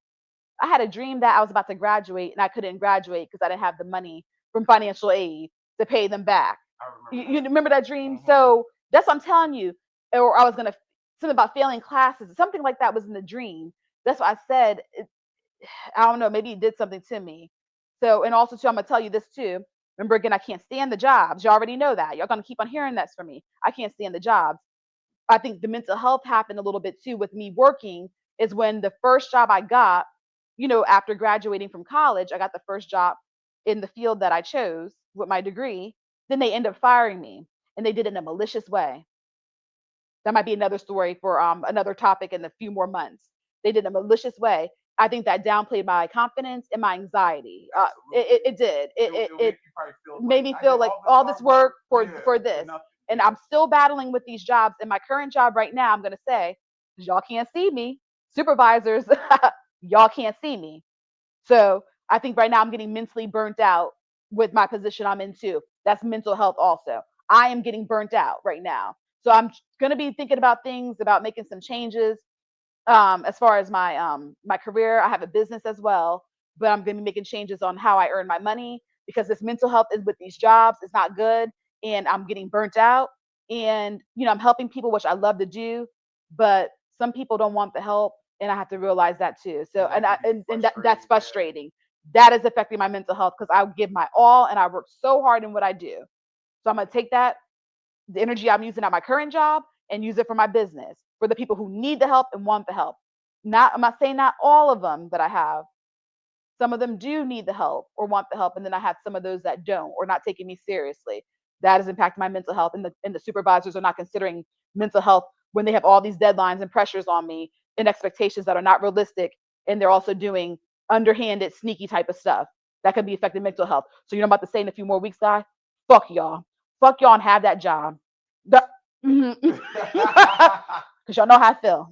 I had a dream that I was about to graduate and I couldn't graduate because I didn't have the money from financial aid to pay them back. I You, remember you that. remember that dream? Hmm. So that's what I'm telling you. Or I was gonna something about failing classes, something like that was in the dream. That's what I said. I don't know, maybe it did something to me. So, and also too, I'm gonna tell you this too. Remember again, I can't stand the jobs. You already know that. You're gonna keep on hearing that from me. I can't stand the jobs. I think the mental health happened a little bit too with me working is when the first job I got, after graduating from college, I got the first job in the field that I chose with my degree. Then they end up firing me and they did it in a malicious way. That might be another story for another topic in a few more months. They did it in a malicious way. I think that downplayed my confidence and my anxiety. Absolutely. It did. It'll It make you probably feel made like me I feel did like all this all this hard work. work Yeah, for for this. nothing. And Yeah. I'm still battling with these jobs. In my current job right now, I'm going to say, because y'all can't see me, supervisors, y'all can't see me. So I think right now I'm getting mentally burnt out with my position I'm into. That's mental health also. I am getting burnt out right now. So I'm going to be thinking about things, about making some changes as far as my career. I have a business as well, but I'm going to be making changes on how I earn my money because this mental health is with these jobs is not good, and I'm getting burnt out. And I'm helping people, which I love to do, but some people don't want the help, and I have to realize that too. So And that can be and that's frustrating. Yeah. frustrating. That is affecting my mental health because I give my all and I work so hard in what I do. So I'm gonna take that the energy I'm using at my current job and use it for my business for the people who need the help and want the help. I'm not saying not all of them that I have. Some of them do need the help or want the help, and then I have some of those that don't or not taking me seriously. That has impacted my mental health, and the supervisors are not considering mental health when they have all these deadlines and pressures on me and expectations that are not realistic, and they're also doing underhanded, sneaky type of stuff that could be affecting mental health. So I'm about to say in a few more weeks, guys, fuck y'all, and have that job. Because y'all know how I feel.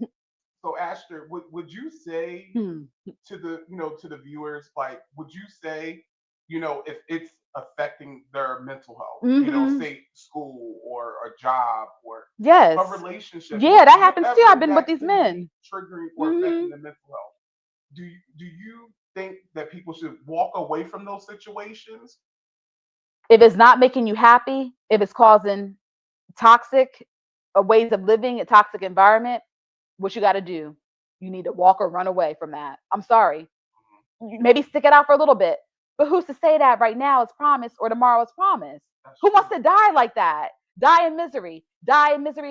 So Asher, would you say Hmm. to the to the viewers, like, would you say, if it's affecting their mental health, Hmm. say school or a job or a Yes. relationship, Yeah, that happens too. I've whatever been with that these can be men. triggering or Hmm. affecting the mental health, do you think that people should walk away from those situations? If it's not making you happy, if it's causing toxic ways of living, a toxic environment, what you got to do, you need to walk or run away from that. I'm sorry. Mhm. Maybe stick it out for a little bit. But who's to say that right now is promise or tomorrow is promise? That's Who wants true. to die like that? Die in misery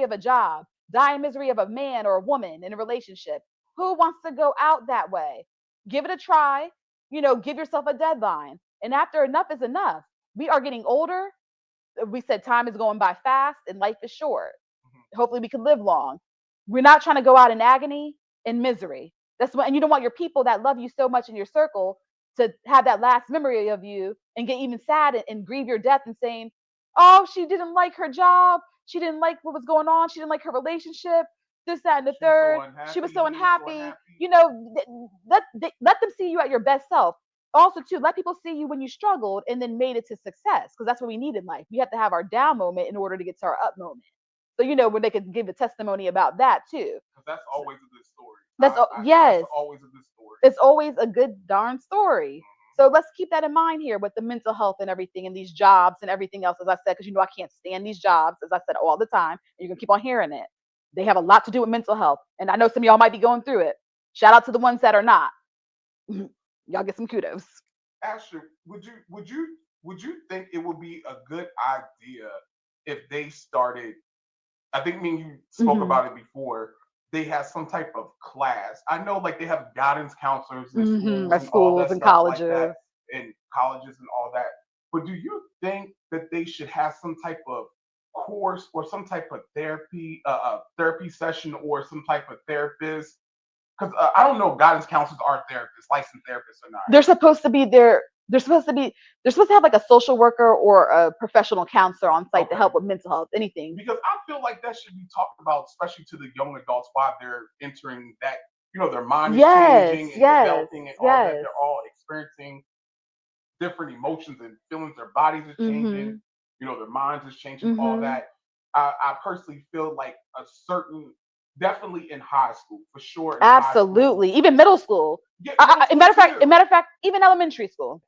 of a job, die in misery of a man or a woman in a relationship. Who wants to go out that way? Give it a try, give yourself a deadline. And after enough is enough. We are getting older. We said time is going by fast and life is short. Mhm. Hopefully we can live long. We're not trying to go out in agony and misery. That's what, and you don't want your people that love you so much in your circle to have that last memory of you and get even sad and grieve your death and saying, oh, she didn't like her job. She didn't like what was going on. She didn't like her relationship, this, that, and the She was so third. She was unhappy. so He was so unhappy. unhappy. Let them see you at your best self. Also, too, let people see you when you struggled and then made it to success because that's what we need in life. We have to have our down moment in order to get to our up moment. So, when they could give a testimony about that too. Because that's always a good story. That's Yes, always a good story. it's always a good darn story. So let's keep that in mind here with the mental health and everything and these jobs and everything else, as I said, because I can't stand these jobs, as I said all the time. And you're gonna keep on hearing it. They have a lot to do with mental health. And I know some of y'all might be going through it. Shout out to the ones that are not. Y'all get some kudos. Asher, would you think it would be a good idea if they started? I think me and you spoke Hmm. about it before. They have some type of class. I know, like, they have guidance counselors in Hmm. schools At and all that schools and stuff like that, colleges. in colleges and all that. But do you think that they should have some type of course or some type of therapy session or some type of therapist? Because I don't know if guidance counselors are therapists, licensed therapists or not. They're supposed to be there. They're supposed to have like a social worker or a professional counselor on site to Okay. help with mental health, anything. Because I feel like that should be talked about, especially to the young adults while they're entering that, their mind is Yes, changing and yes, developing and all that. yes. They're all experiencing different emotions and feelings. Their bodies are changing, Mhm. their minds is changing, all Mhm. that. I personally feel like a certain, definitely in high school, for sure in high school. Absolutely. Even middle school. Get middle In school matter of fact, too. even elementary school.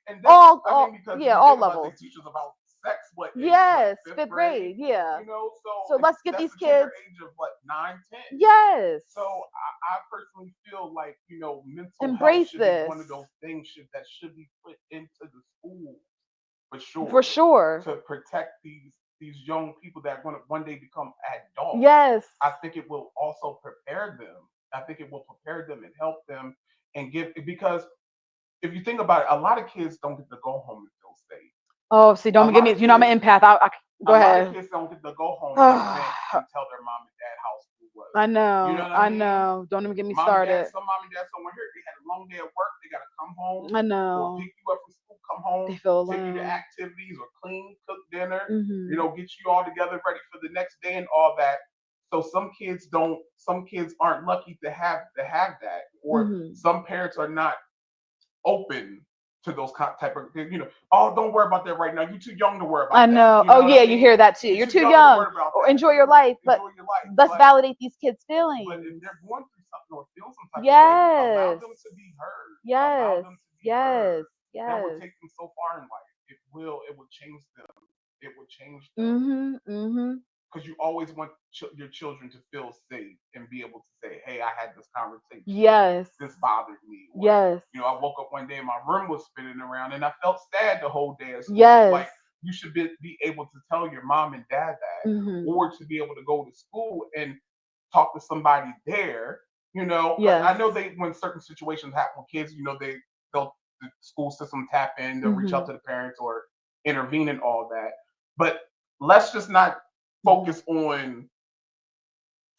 And that's, I mean, because if Yeah, you all think about, they levels. teach us about sex, what, in what, Yes, fifth fifth grade, grade. Yeah. so, So and let's get that's these the tender kids. age of what, 9, 10. Yes. So I personally feel like, mental health Embrace should be this one of those things that should be put into the schools for for sure, sure. to protect these young people that are going to one day become adults. Yes. I think it will also prepare them. I think it will prepare them and help them and give, because if you think about it, a lot of kids don't get to go home and feel safe. Oh, see, A don't give lot me. of I'm kids, an empath. Go a lot of ahead. kids don't get to go home and vent I and tell their mom and dad how school was. You know know. what I I mean? know. Don't even get me started. Some mom and dad somewhere here, they had a long day at work, they gotta come home I or know. pick you up from school, come home, They feel take you to alone. activities or clean, cook dinner, Mhm. get you all together ready for the next day and all that. So some kids aren't lucky to have that, or Mhm. some parents are not open to those type of, oh, don't worry about that right now. You're too young to worry I about that. know. You Oh know what I yeah, you mean? hear that too. You're You're too too young to young. worry about Or that. enjoy your life, but Enjoy your life. let's validate these kids' But if feelings. they're going through something or feel some type of way, allow Yes. them to be heard. Allow Yes. them to be Yes. heard. That will Yes. take them so far in life. It will change them. It will change them, Mhm. Mhm. because you always want your children to feel safe and be able to say, "Hey, I had this conversation. Yes. This bothered me," or, Yes. I woke up one day and my room was spinning around and I felt sad the whole day at school. Yes. Like, you should be able to tell your mom and dad that, Mhm. or to be able to go to school and talk to somebody there. Like, I Yes. know they, when certain situations happen with kids, they'll the school system tap in, they'll reach out Mhm. to the parents or intervene and all that. But let's just not Mhm. focus on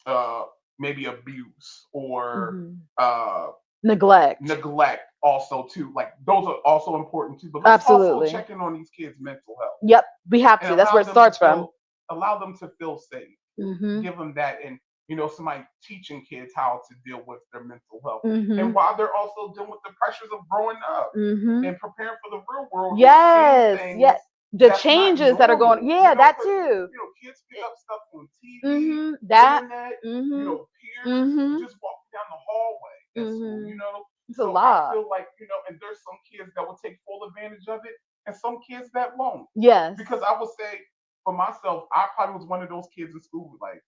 uh, maybe abuse or Mhm. uh, Neglect. neglect also too. Like, those are also important too. But let's also Absolutely. check in on these kids' mental health Yep. We have and to. That's where it starts from. allow them to feel safe. Mhm. Give them that, and somebody teaching kids how to deal with their mental health, and Mhm. while they're also dealing with the pressures of growing up Mhm. and preparing for the real world and seeing Yes. Yeah. things The that's not changes that are going. normal, Yeah, that because too. kids pick up stuff on TV, Mhm. That. internet, Mhm. peers Mhm. just walking down the hallway at school, Mhm. It's a so I lot. feel like, and there's some kids that will take full advantage of it and some kids that won't. Yes. Because I would say for myself, I probably was one of those kids in school who, like,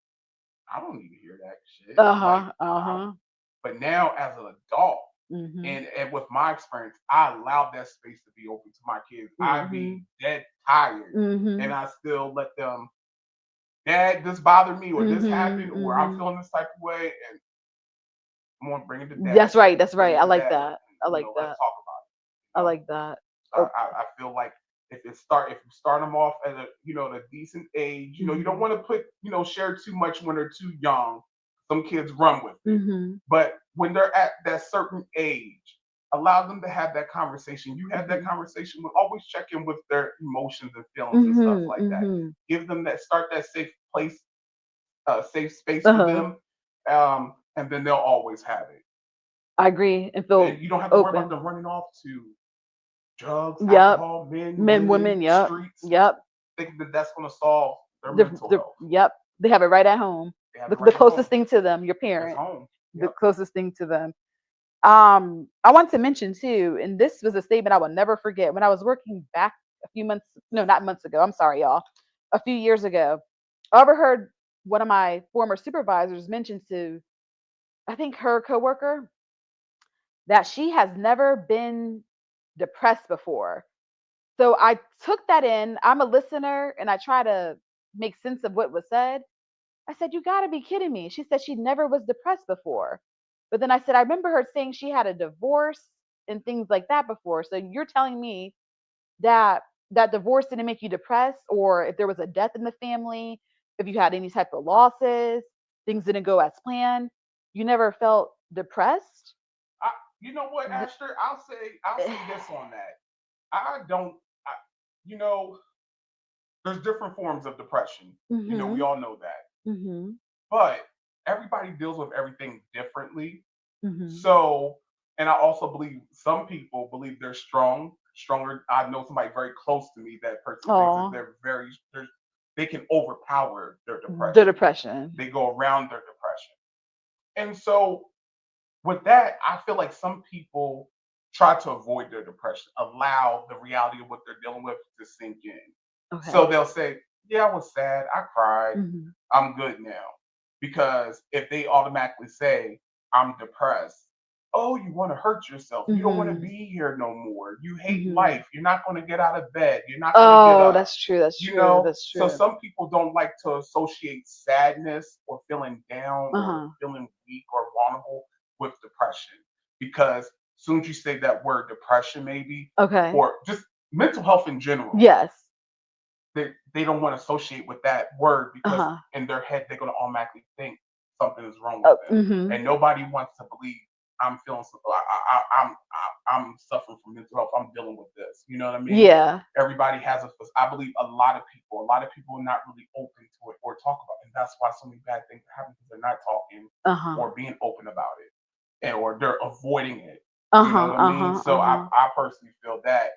I don't need to hear that shit. Uh Like, huh. Uh huh. but now as an adult, Mhm. and with my experience, I allowed that space to be open to my kids. I'd be Mhm. dead tired, and Mhm. I still let them. Dad, this bothered me, or this Mhm. happened, or I'm Mhm. feeling this type of way, and I'm gonna bring it to dad. That's right. That's Bring right. it I to like dad. that. I like Let's that. talk about it. I like that. Oh. I feel like if you start them off at a decent age, you don't Mhm. want to put share too much when they're too young. Some kids run with it, Mhm. but when they're at that certain age, allow them to have that conversation. You have that Mhm. conversation with, always check in with their emotions and feelings and stuff Mhm. like that. Mhm. Give them that, start that safe place, safe space Uh for huh. them, and then they'll always have it. I agree and feel And you don't have to worry about open. them running off to drugs, Yep. alcohol, men, Men, women, women. Yep. streets, Yep. thinking that that's going to solve their mental health. Yep. They have it right at home. They have The, it the right at home. closest thing to them, your It's parent. home. The Yep. closest thing to them. I want to mention too, and this was a statement I will never forget. When I was working back a few months, no, not months ago. I'm sorry, y'all. A few years ago, I overheard one of my former supervisors mention to, I think, her coworker that she has never been depressed before. So I took that in. I'm a listener, and I try to make sense of what was said. I said, "You got to be kidding me." She said she never was depressed before. But then I said, "I remember her saying she had a divorce and things like that before. So you're telling me that that divorce didn't make you depressed, or if there was a death in the family, if you had any type of losses, things didn't go as planned, you never felt depressed?" I, you know what, Asher? I'll say this on that. I don't. I, you know, there's different forms of depression. We Mhm. all know that, Mhm. but everybody deals with everything differently. Mhm. So, and I also believe some people believe they're stronger. I know somebody very close to me that person thinks that Oh, they can overpower their the depression. depression. They go around their depression. And so with that, I feel like some people try to avoid their depression, allow the reality of what they're dealing with to sink in. So Okay. they'll say, "Yeah, I was sad. I cried. Mhm. I'm good now." Because if they automatically say, "I'm depressed," oh, you want to hurt yourself. You don't want to Mhm. be here no more. You hate Mhm. life. You're not going to get out of bed. You're not going to get Oh, up. that's true. That's true. That's So true. some people don't like to associate sadness or feeling down Uh or huh. feeling weak or vulnerable with depression, because as soon as you say that word depression, maybe, Okay. or just mental health in general, Yes. they don't want to associate with that word, Uh because huh. in their head they're going to automatically think something is wrong with them, Mhm. and nobody wants to believe I'm feeling. I'm suffering from mental health. I'm dealing with this. You know what I mean? Yeah. Everybody has a. I believe a lot of people are not really open to it or talk about it, and that's why so many bad things happen, because they're not talking Uh huh. or being open about it, and or they're avoiding it. Uh You know huh. what I Uh mean? huh. So Uh huh. I personally feel that.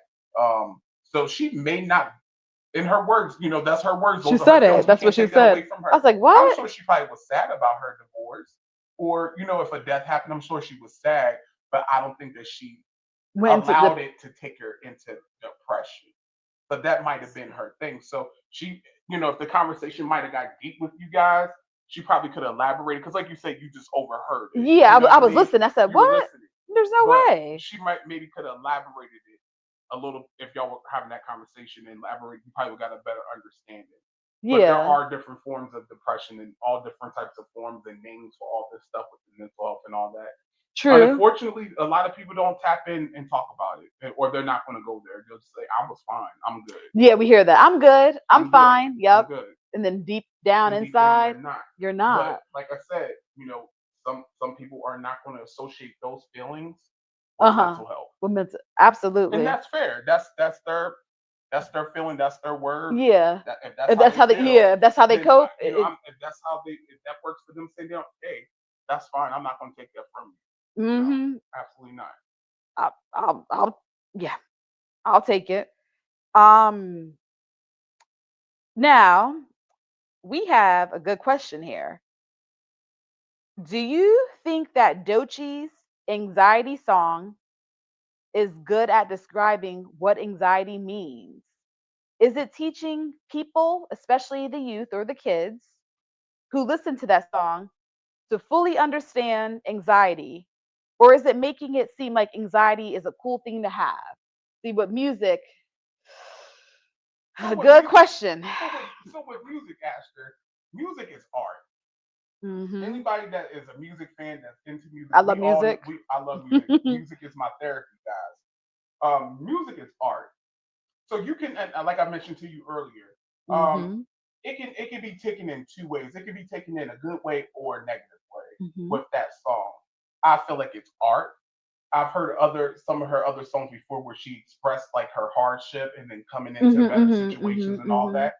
So she may not, in her words, that's her words. She Those are her said it. feelings. We That's what can't she take that said. away from I her. was like, I'm "What?" sure she probably was sad about her divorce, or if a death happened, I'm sure she was sad. But I don't think that she Went into the. allowed it to take her into depression. But that might have been her thing. So she, if the conversation might have got deep with you guys, she probably could have elaborated. Because, like you said, you just overheard it. Yeah, You know I what I was mean? listening. I said, You were "What? listening, There's no but way." she might maybe could have elaborated it a little if y'all were having that conversation and elaborate. You probably got a better understanding. But there Yeah. are different forms of depression and all different types of forms and names for all this stuff with the mental health and all that. And True. unfortunately, a lot of people don't tap in and talk about it, or they're not going to go there. They'll just say, "I was fine. I'm good. Yeah, we hear that. I'm good. I'm I'm good. fine. I'm Yep. good." And then deep down And deep down, they're inside, not. you're But not. like I said, some people are not going to associate those feelings with Uh huh. mental health, Women's and absolutely. that's fair. That's their. That's their feeling. That's their word. Yeah. That if that's If how that's they how they, feel, yeah, if that's how they then cope, if that's how they, if that works for them, say, hey, that's fine. I'm not going to take that from you. No, mm-hmm. absolutely not. I'll, yeah, I'll take it. Um, Now we have a good question here. Do you think that Dochi's anxiety song is good at describing what anxiety means? Is it teaching people, especially the youth or the kids who listen to that song, to fully understand anxiety? Or is it making it seem like anxiety is a cool thing to have? See, with music, So a with good music, question. so with music, Aster, music is art. Hmm. Anybody that is a music fan that's into music, I love music. I love music. Music is my therapy, guys. Music is art. So you can, and like I mentioned to you earlier, um, Hmm. it can be taken in two ways. It can be taken in a good way or a negative way Hmm. with that song. I feel like it's art. I've heard other some of her other songs before where she expressed like her hardship and then coming into Mhm, better mhm, situations mhm, and all mhm, that.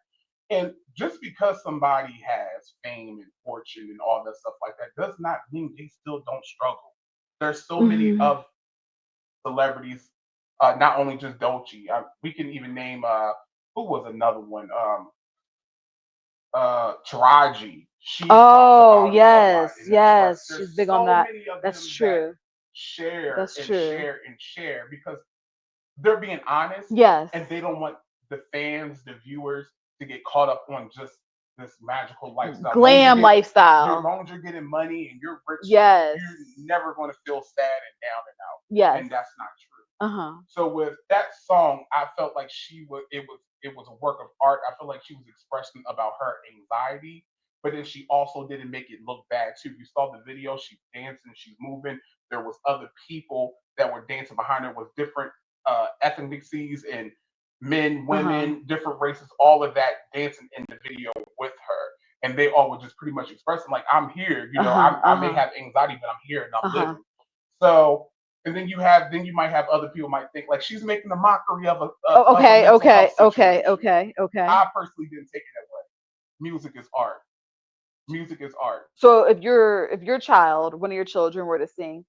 And just because somebody has fame and fortune and all that stuff like that does not mean they still don't struggle. There's so many mhm. of celebrities, not only just Dolce. We can even name who was another one? Taraji. She talks Oh, about it a lot yes, and expressed. yes, There's she's big on so that. many of That's them that true. share That's and true. share and share because they're being honest Yes. and they don't want the fans, the viewers, to get caught up on just this magical lifestyle. As long as Glam as lifestyle. long as you're getting money and you're rich, Yes. you're never going to feel sad and down and out. Yes. And that's not true. Uh-huh. So with that song, I felt like it was a work of art. I feel like she was expressing about her anxiety, but then she also didn't make it look bad too. You saw the video, she's dancing, she's moving. There was other people that were dancing behind her with different ethnicities and men, Uh-huh. women, different races, all of that dancing in the video with her. And they all were just pretty much expressing like, I'm here, Uh-huh. I may Uh-huh. have anxiety, but I'm here and I'm Uh-huh. living. So and then you might have other people might think like she's making a mockery of Oh, a okay, mental okay, health okay, situation. okay, okay. I personally didn't take it that way. Music is art. Music is art. So if your child, one of your children were to sing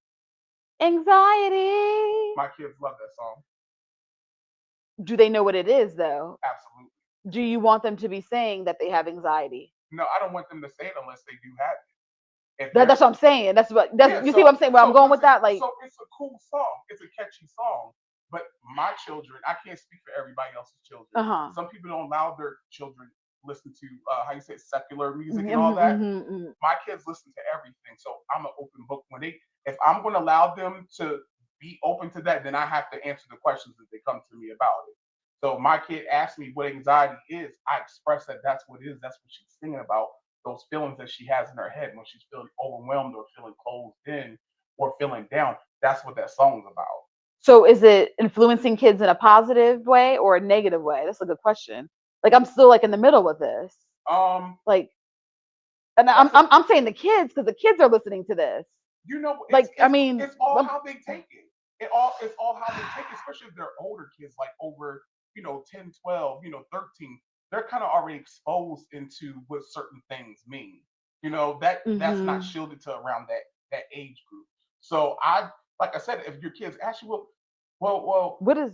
anxiety, My kids love that song. do they know what it is though? Absolutely. Do you want them to be saying that they have anxiety? No, I don't want them to say it unless they do have it. If That's they're what I'm saying. That's yeah, you see what I'm saying. Where I'm going with that, like, so it's a cool song. It's a catchy song. But my children, I can't speak for everybody else's children. uh huh. Some people don't allow their children listen to how you say secular music and all Mm-hmm, that. mm-hmm. My kids listen to everything, so I'm an open book. When they, if I'm going to allow them to be open to that, then I have to answer the questions that they come to me about it. So my kid asked me what anxiety is. I express that that's what it is. That's what she's thinking about. Those feelings that she has in her head when she's feeling overwhelmed or feeling closed in or feeling down. That's what that song's about. So is it influencing kids in a positive way or a negative way? That's a good question. Like I'm still like in the middle with this. Um, Like, and I'm that's a I'm, I'm saying the kids because the kids are listening to this. it's Like, I mean, it's all how they take it. It's all how they take it, especially if they're older kids, like over 10, 12, 13. They're kind of already exposed into what certain things mean. That's not mm-hmm. shielded to around that age group. So I like I said, if your kids ask you, well, well, What is?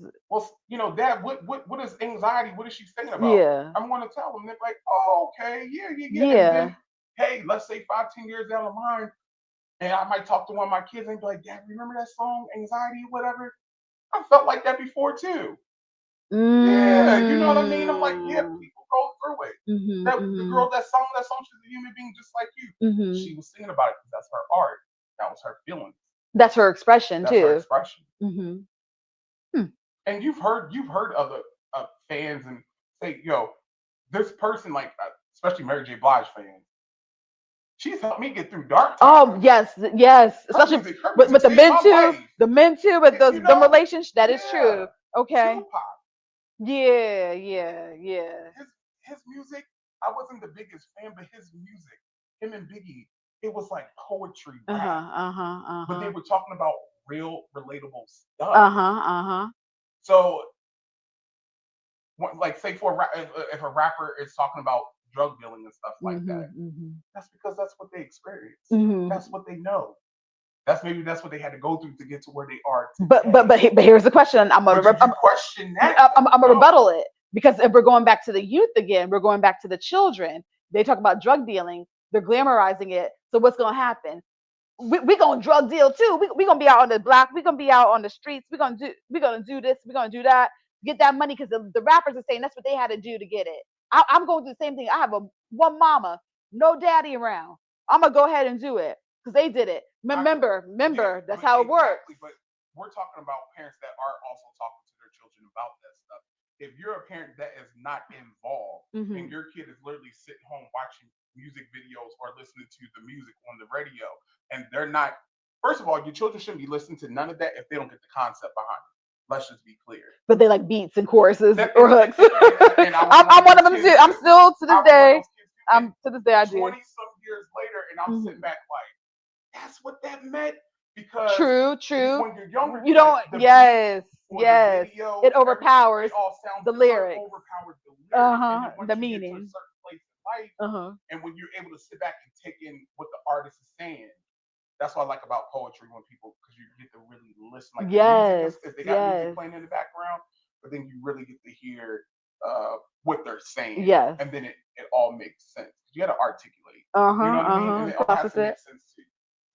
Dad, what is anxiety? What is she thinking about? Yeah, I'm going to tell them. They're like, oh, okay, yeah, yeah, yeah. And yeah. then, hey, let's say 5, 10 years down the line, and I might talk to one of my kids and be like, Dad, remember that song, Anxiety, whatever? I felt like that before too. Yeah, you know what I mean? I'm like, yeah, Mm. people go through it. Mhm, That the mhm, girl that song, she's a human being just like you. mhm. She was singing about it because that's her art. That was her feeling. That's her expression That's her too. expression. Mhm. Hmm. And you've heard other fans and say, yo, this person like especially Mary J. Blige fans, she's helped me get through dark Oh times. yes, yes. Especially Her with music the saved men my too. life. The men too. With those You them know, relations. That is yeah. true. Okay. Tupac, Yeah, yeah, yeah. his his music, I wasn't the biggest fan, but his music, him and Biggie, it was like poetry Uh rap, huh. Uh huh. Uh but they huh. were talking about real relatable Uh stuff. huh. Uh huh. So like say for if a rapper is talking about drug dealing and stuff like Mm-hmm, that, mm-hmm. that's because that's what they experience. Mm-hmm. That's what they know. That's what they had to go through to get to where they are But today. but here's the question. But you question that I'm gonna though. rebuttal it, because if we're going back to the youth again, we're going back to the children. They talk about drug dealing. They're glamorizing it. So what's gonna happen? We gonna drug deal too. We gonna be out on the block. We gonna be out on the streets. We gonna do this. We gonna do that. Get that money, because the rappers are saying that's what they had to do to get it. I'm going to do the same thing. I have a one mama, no daddy around. I'm gonna go ahead and do it because they did it. Yeah, Remember, that's but how it works. exactly. But we're talking about parents that are also talking to their children about that stuff. If you're a parent that is not involved and Mm-hmm. your kid is literally sitting home watching music videos or listening to the music on the radio, and they're not, first of all, your children shouldn't be listening to none of that if they don't get the concept behind it. Let's just be clear. But they like beats and choruses That, or hooks. and I was I'm one of one of those them kids too. I'm too. still to this I was one of day. those kids too. And To this day I do. 20 some years later, and I'm Mm-hmm. sitting back like, that's what that meant, because True. when you're younger, You you're like don't. the beat Yes, or the yes. video, It it overpowers all sounds the good, so it lyrics. overpowers the Uh lyrics. And huh. then once The you get to a meaning. certain place in life, Uh huh. and when you're able to sit back and take in what the artist is saying, that's what I like about poetry, when people, because you get to really listen. Like the music Yes, is, if they got music yes, playing in the background, but then you really get to hear what they're saying, yes. and then it all makes sense. You got to articulate, Uh huh. you know what I mean, and it all has Process to it. make sense to you.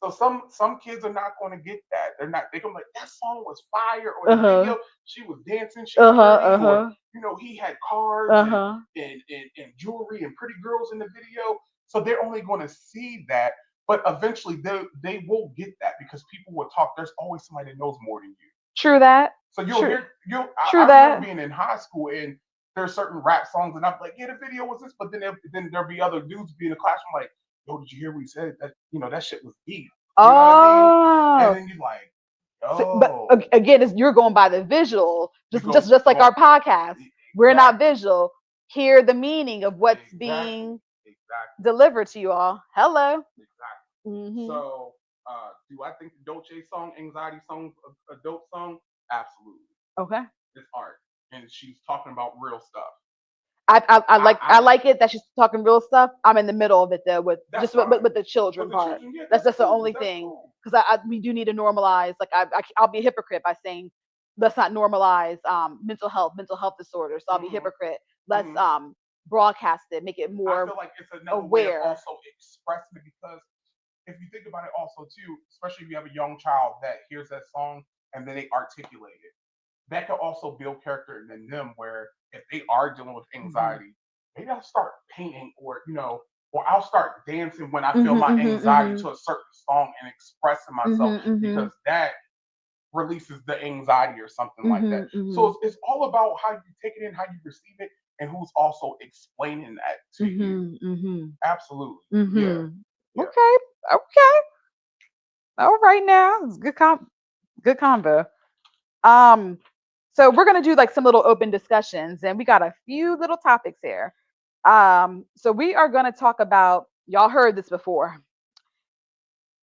So some kids are not going to get that. They're not. They're gonna be like, that song was fire, or Uh the huh. video, she was dancing, she Uh huh. flirty, Uh or huh. he had cars Uh and huh. jewelry and pretty girls in the video. So they're only going to see that, but eventually they will get that because people will talk. There's always somebody that knows more than you. True that. So you'll True. hear you. True I remember that. being in high school and there's certain rap songs and I'm like, yeah, the video was this, but then there'll be other dudes be in the classroom like, yo, did you hear what he said? That that shit was deep. You know what I mean? And Oh. then you're like, But oh, again, you're going by the visual, you just like go our podcast. We're not exactly, visual. Hear the meaning of what's exactly, being exactly, delivered to you all. Hello. exactly. Hmm. So, do I think the Dolce song, Anxiety song, a dope song? Absolutely. Okay. It's art, and she's talking about real stuff. I I like it that she's talking real stuff. I'm in the middle of it though, with That's just fine. with the With children the part. children, yeah, That's the cool. only That's thing, cool. because we do need to normalize. Like I'll be a hypocrite by saying let's not normalize mental health disorders. So I'll be a Hmm. hypocrite. Let's Hmm. broadcast it, make it I more feel like it's another way of aware. also expressing it, because if you think about it, also too, especially if you have a young child that hears that song and then they articulate it, that could also build character in them. Where if they are dealing with Hmm. anxiety, maybe I'll start painting, or I'll start dancing when I feel Hmm. my Hmm. anxiety Hmm. to a certain song and expressing myself, Hmm. Hmm. because that releases the anxiety or something like that. Hmm. So Hmm. it's all about how you take it in, how you receive it, and who's also explaining that to you. Hmm. Hmm. Absolutely. Yeah. Hmm. Yeah. Okay. Okay. All right now. It's good combo. Um, so we're gonna do like some little open discussions, and we got a few little topics here. So we are gonna talk about, y'all heard this before.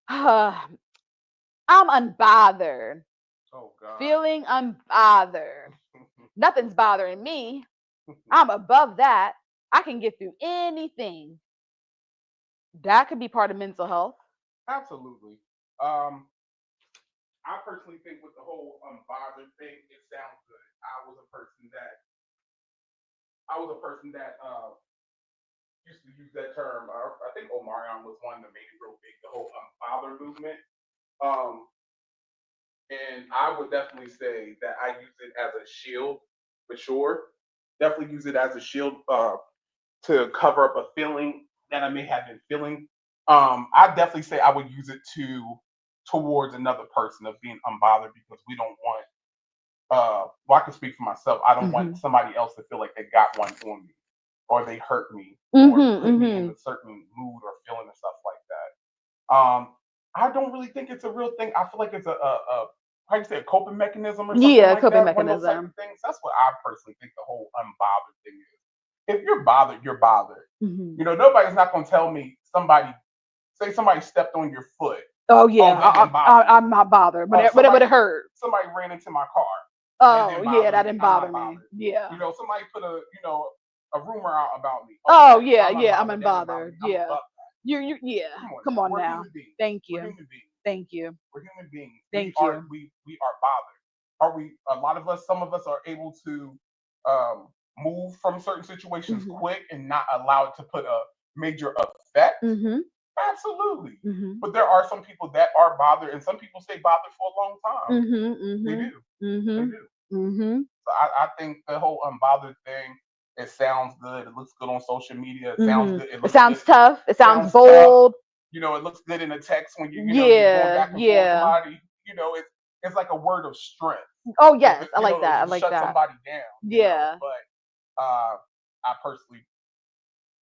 I'm unbothered, Oh God. feeling unbothered. Nothing's bothering me. I'm above that. I can get through anything. That could be part of mental health. Absolutely. Um, I personally think with the whole unbothered thing, it sounds good. I was a person that used to use that term. I think Omarion was one that made it real big, the whole unbothered movement. Um, and I would definitely say that I use it as a shield for sure. Definitely use it as a shield to cover up a feeling that I may have been feeling. I definitely say I would use it towards another person of being unbothered, because we don't want well, I can speak for myself. I don't want Mm-hmm. somebody else to feel like they got one on me, or they hurt me, or Mm-hmm. put me in Mm-hmm. a certain mood or feeling and stuff like that. I don't really think it's a real thing. I feel like it's a how you say, a coping mechanism or something Yeah, like coping that. One of those type mechanism. of things. That's what I personally think the whole unbothered thing is. If you're bothered, you're bothered. Mm-hmm. Nobody's not going to tell me somebody stepped on your foot. Oh Oh, yeah, that didn't bother you. I'm not bothered, but Oh, it somebody hurt. somebody ran into my car. That Oh didn't yeah, bother that me. didn't I'm bother not me. bothered. Yeah. You know, somebody put a rumor out about me. Oh, Oh that yeah, I'm yeah. I'm unbothered. That didn't bother unbothered. me. I'm Yeah. above that. You yeah. Come on Come now. on We're now. human beings. Thank We're you. human beings. Thank you. We're human beings. Thank you. We are bothered. Are we? A lot of us. Some of us are able to um, move from certain situations Mhm. quick and not allow it to put a major effect. Mhm. Absolutely. Mhm. But there are some people that are bothered, and some people stay bothered for a long time. Mhm. They Mhm. do. They Mhm. do. Mhm. So I think the whole unbothered thing, it sounds good. It looks good on social media. It sounds Mhm. good. It It looks good. sounds tough. It sounds Sounds tough. bold. You know, it looks good in a text when you're going Yeah. back and forth with Yeah. somebody. You know, it's like a word of strength. Oh If yes, it, I like if that. I you like shut that. somebody down. You know, Yeah. but I personally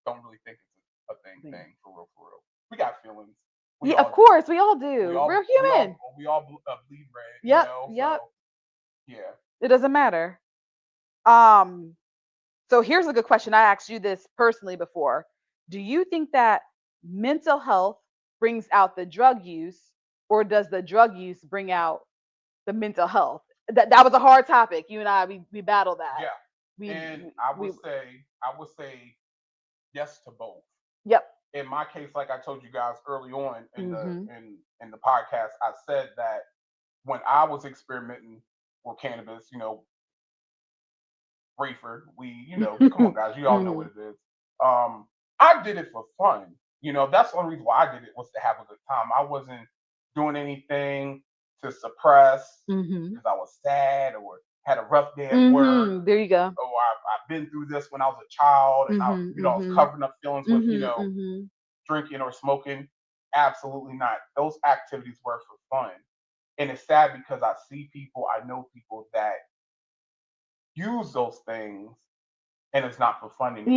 don't really think it's a thing for real. For real, we got feelings. We Yeah, of all do. course, we all do. We're human. We all bleed red. You Yep. know, Yep. so yeah. It doesn't matter. Um. So here's a good question. I asked you this personally before. Do you think that mental health brings out the drug use, or does the drug use bring out the mental health? That was a hard topic. You and I we battled that. Yeah, We and we I would say yes to both. yep. In my case, like I told you guys early on Mhm. in the podcast, I said that when I was experimenting with cannabis, you know, reefer, we, you know, come on guys, you all know what Mhm. it is. Um, I did it for fun. You know, that's the only reason why I did it was to have a good time. I wasn't doing anything to suppress Mhm. because I was sad or had a rough day at work Mhm. There you go. oh, I've been through this when I was a child, and Mhm. I was Mhm. covering up feelings with, Mhm. Mhm. drinking or smoking. Absolutely not. Those activities were for fun, and it's sad because I know people that use those things, and it's not for fun anymore.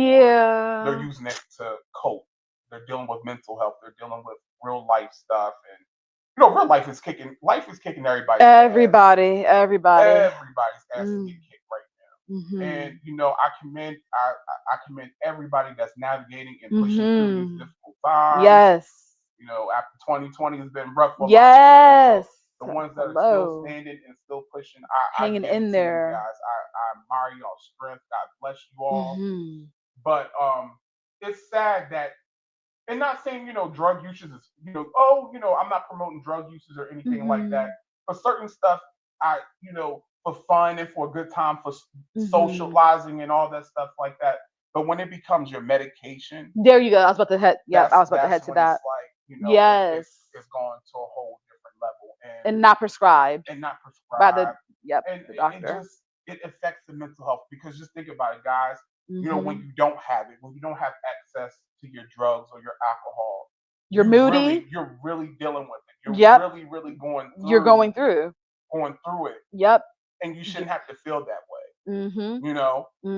They're Yeah. using it to cope. They're dealing with mental health. They're dealing with real life stuff, and real life is kicking. Life is kicking everybody's ass. Everybody. Everybody. Everybody's ass is Mm. getting kicked right now. And Mhm. I commend everybody that's navigating and pushing through these Mhm. difficult times. Yes. You know, after 2020 has been rough for a lot of people. So Yes. the ones that are still Hello. standing and still pushing, I Hanging give it in to you there. guys. I admire y'all's strength. God bless you all. Mhm. But it's sad that and not saying drug usage is oh I'm not promoting drug usage or anything like that. Mhm. For certain stuff, I for fun and for a good time for Mhm. socializing and all that stuff like that. But when it becomes your medication, There you go. I was about to head. Yep. I was about to that's head to when it's that. like Yes. it's gone to a whole different level And not prescribed and not by the prescribed yep and the it doctor. just it affects the mental health because just think about it guys, when Mhm. you don't have it, when you don't have access to your drugs or your alcohol, You're moody. you're really dealing with it, you're Yep. really You're going through. going through it, Yep. and you shouldn't have to feel that way. Mhm.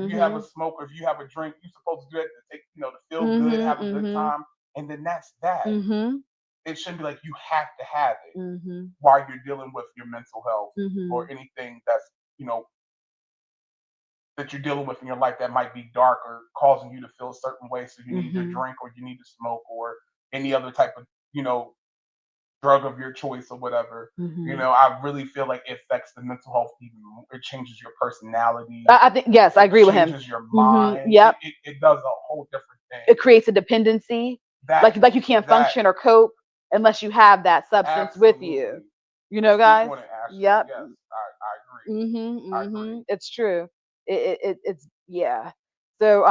If you have a Mhm. smoke or if you have a drink, you're supposed to do it to take to feel good, Mhm. have a good Mhm. time, and then that's that. Mhm. It shouldn't be like you have to have it Mhm. while you're dealing with your mental health or Mhm. anything that's that you're dealing with in your life that might be dark or causing you to feel a certain way. So you need to Mhm. drink or you need to smoke or any other type of, drug of your choice or whatever. Mhm. I really feel like it affects the mental health even more. It changes your personality. I think yes, I It agree with him. changes your Mhm. mind. Yep. It does a whole different It thing. creates a dependency. That Like you can't that function or cope unless you have that substance with you. absolutely. You know, Speak guys. on it, Ashley. Yep. Yes, I agree. Mhm. I agree. Mhm. It's true. It's yeah. So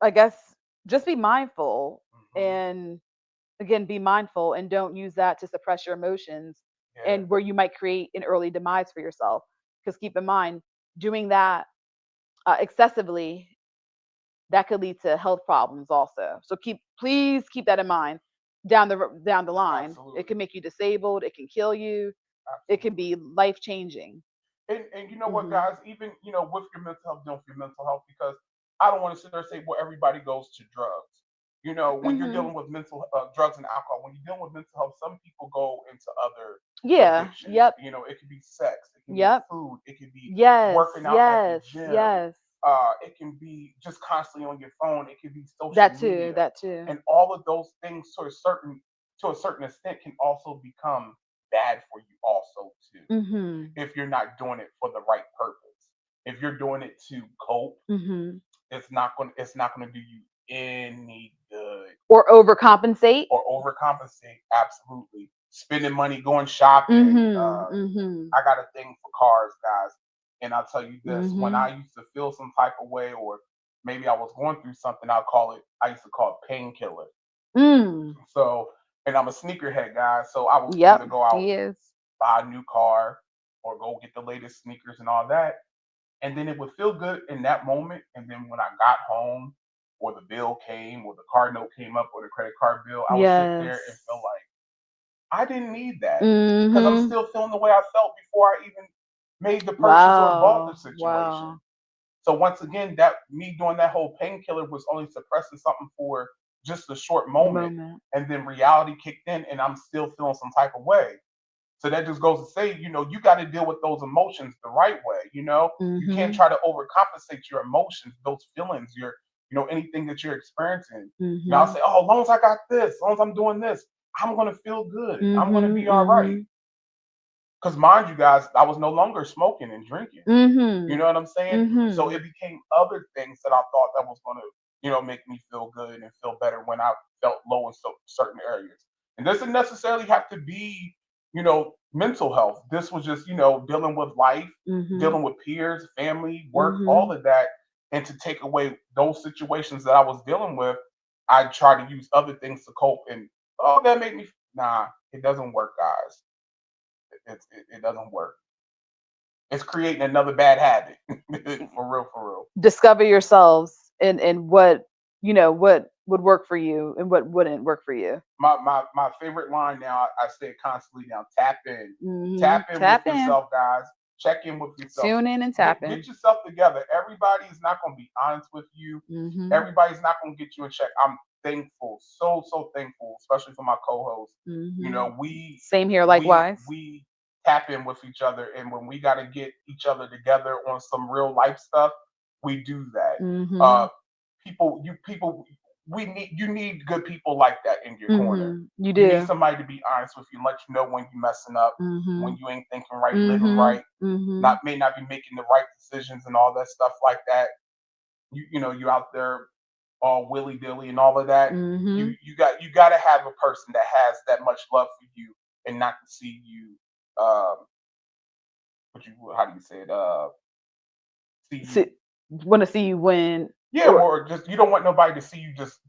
I guess just be mindful Hmm. and again be mindful and don't use that to suppress your emotions Yeah, and where you might create an early demise for yourself. Because keep in mind, doing that excessively that could lead to health problems also. So please keep that in mind down the line. It absolutely. can make you disabled. It can kill you. It can Absolutely. be life changing. And you know what, Hmm. guys? Even with your mental health, dealing with your mental health, because I don't want to sit there and say, well, everybody goes to drugs. When you're Hmm. dealing with mental drugs and alcohol, when you're dealing with mental health, some people go into other Yeah. addictions. Yep. It could be sex, it can be Yep. food, it could be Yes. working out at the Yes. gym. Yes. It can be just constantly on your phone. It could be social That too. media, That too. and all of those things to a certain extent can also become bad for you also too. Mhm. If you're not doing it for the right purpose. If you're doing it to cope, Mhm. it's not gonna do you any good. Or overcompensate. Or overcompensate. Absolutely. Spending money going shopping. Mhm. Mhm. I got a thing for cars, guys. And I'll tell you this, when I Mhm. used to feel some type of way, or maybe I was going through something, I used to call it painkiller. Mm. So, and I'm a sneakerhead guy, so I would either Yep, go out, he is. buy a new car, or go get the latest sneakers and all that. And then it would feel good in that moment. And then when I got home, or the bill came, or the car note came up, or the credit card bill, I would sit there and feel Yes. like I didn't need that because I'm Mhm. still feeling the way I felt before I even made the purchase or bought the Wow. situation. Wow. So once again, that me doing that whole painkiller was only suppressing something for just a short The moment, moment. and then reality kicked in, and I'm still feeling some type of way. So that just goes to say, you got to deal with those emotions the right way. You can't Mhm. try to overcompensate your emotions, those feelings, anything that you're experiencing. I'll Mhm. say, oh, as long as I got this, as long as I'm doing this, I'm gonna feel good. I'm gonna Mhm. be all right. Mhm. Because mind you guys, I was no longer smoking and drinking. You know Mhm. what I'm saying? So Mhm. it became other things that I thought that was gonna, make me feel good and feel better when I felt low in certain areas. And doesn't necessarily have to be, mental health. This was just, dealing with life, Mhm. dealing with peers, family, work, all Mhm. of that. And to take away those situations that I was dealing with, I try to use other things to cope. And oh, that made me nah, it doesn't work, guys. It doesn't work. It's creating another bad habit. For real, for real. Discover yourselves and what, what would work for you and what wouldn't work for you. My favorite line now, I say it constantly now, tap in. Mhm. Tap in with Tap in. yourself, guys. Check in with yourself. Tune in and Get tap get in. yourself together. Everybody's not gonna be honest with you. Mhm. Everybody's not gonna get you in check. I'm thankful, so thankful, especially for my co-hosts. Mhm. We Same here, we likewise. we tap in with each other, and when we gotta get each other together on some real life stuff, we do that. Uh Mhm. people you need good people like that in your corner. Mhm. You You need do. somebody to be honest with you, let you know when you messing up, when Mhm. you ain't thinking right, living Mhm. right, not Mhm. may not be making the right decisions and all that stuff like that. You out there all willy dilly and all of that. Mhm. You got to have a person that has that much love for you and not to see you what you how do you say it see you. See, want to see you win, Yeah, or or just you don't want nobody to see you just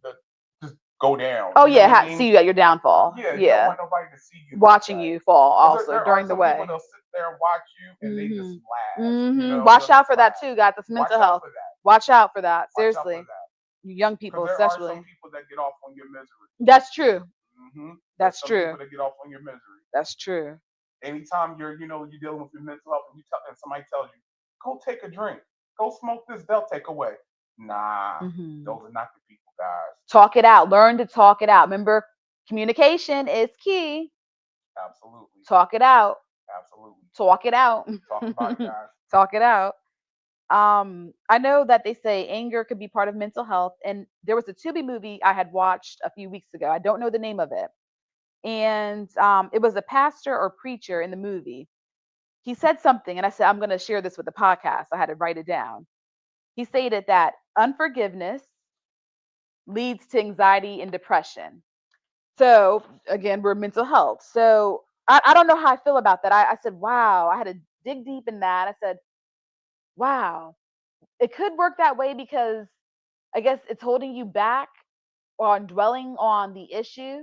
go down. oh You know yeah, what I mean? see you at your downfall. Yeah, you don't Yeah, want nobody to see you like watching that. you fall Because also there are during the some people way. that'll sit there and watch you and they just Mhm. laugh. Mhm. They'll Watch out just for that laugh. too, guys. That's mental Watch out health. for that. Watch out for that. Watch out for Seriously, that. you young Because people there are some especially. people that get off on your misery. That's true. There's That's some people true. that get off on your misery. That's true. Anytime you're dealing with your mental health and somebody tells you, go take a drink, go smoke this, they'll take away. Nah, Mhm. those are not the people, guys. Talk it out. Learn to talk it out. Remember, communication is key. Absolutely. Talk it out. Absolutely. Talk it out. Talk about it, guys. Talk it out. I know that they say anger could be part of mental health, and there was a Tubi movie I had watched a few weeks ago. I don't know the name of it, and it was a pastor or preacher in the movie. He said something, and I said I'm going to share this with the podcast. I had to write it down. He stated that unforgiveness leads to anxiety and depression. So again, we're mental health. So I don't know how I feel about that. I said, wow, I had to dig deep in that. I said, wow, it could work that way because I guess it's holding you back on dwelling on the issue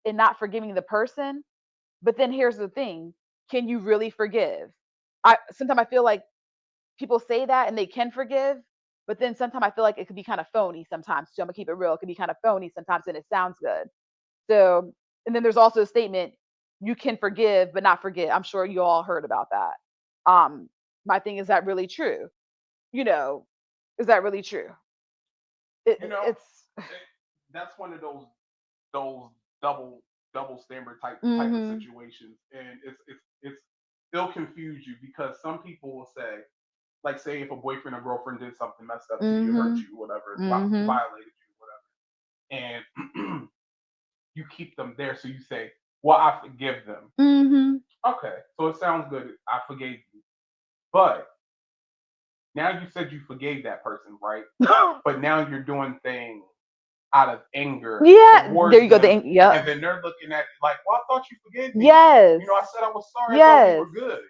and not forgiving the person. But then here's the thing: can you really forgive? I sometimes I feel like people say that and they can forgive, but then sometimes I feel like it could be kind of phony sometimes. So I'm gonna keep it real. It could be kind of phony sometimes, and it sounds good. So, and then there's also a statement: you can forgive but not forget. I'm sure you all heard about that. Um, my thing is that really true? You know, is that really true? You know, It's it, that's one of those double double standard type of mhm, situations, and it's they'll confuse you because some people will say, like, say if a boyfriend or girlfriend did something messed up to you, hurt mhm, you, whatever, mhm, violated you, whatever, and you keep them there, so you say, Well, I forgive them. Mm-hmm. Okay, so it sounds good. I forgave you, but now you said you forgave that person, right? But now you're doing things out of anger Yeah, there towards you go. them, Yep. and then they're looking at it like, "Well, I thought you forgave me. Yes. I said I was sorry. I thought we Yes. were good,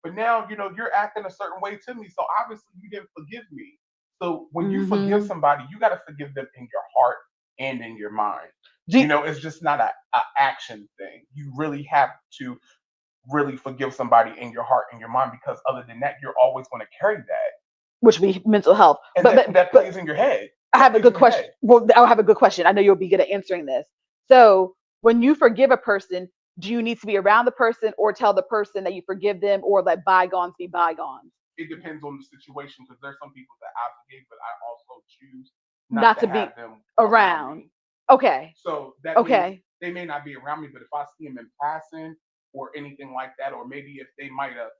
but now you're acting a certain way to me. So obviously you didn't forgive me. So when you forgive Mm-hmm. somebody, you got to forgive them in your heart and in your mind. Do It's just not a action thing. You really have to really forgive somebody in your heart and your mind, because other than that, you're always going to carry that, which would be mental health. and But that plays in your head. I That have a plays in good your question. head. Well, I'll have a good question. I know you'll be good at answering this. So, when you forgive a person, do you need to be around the person or tell the person that you forgive them or let bygones be bygones? It depends on the situation, because there's some people that I forgive, but I also choose not Not to to have be them around around. me. Okay. So that means Okay. they may not be around me, but if I see them in passing or anything like that, or maybe if they might have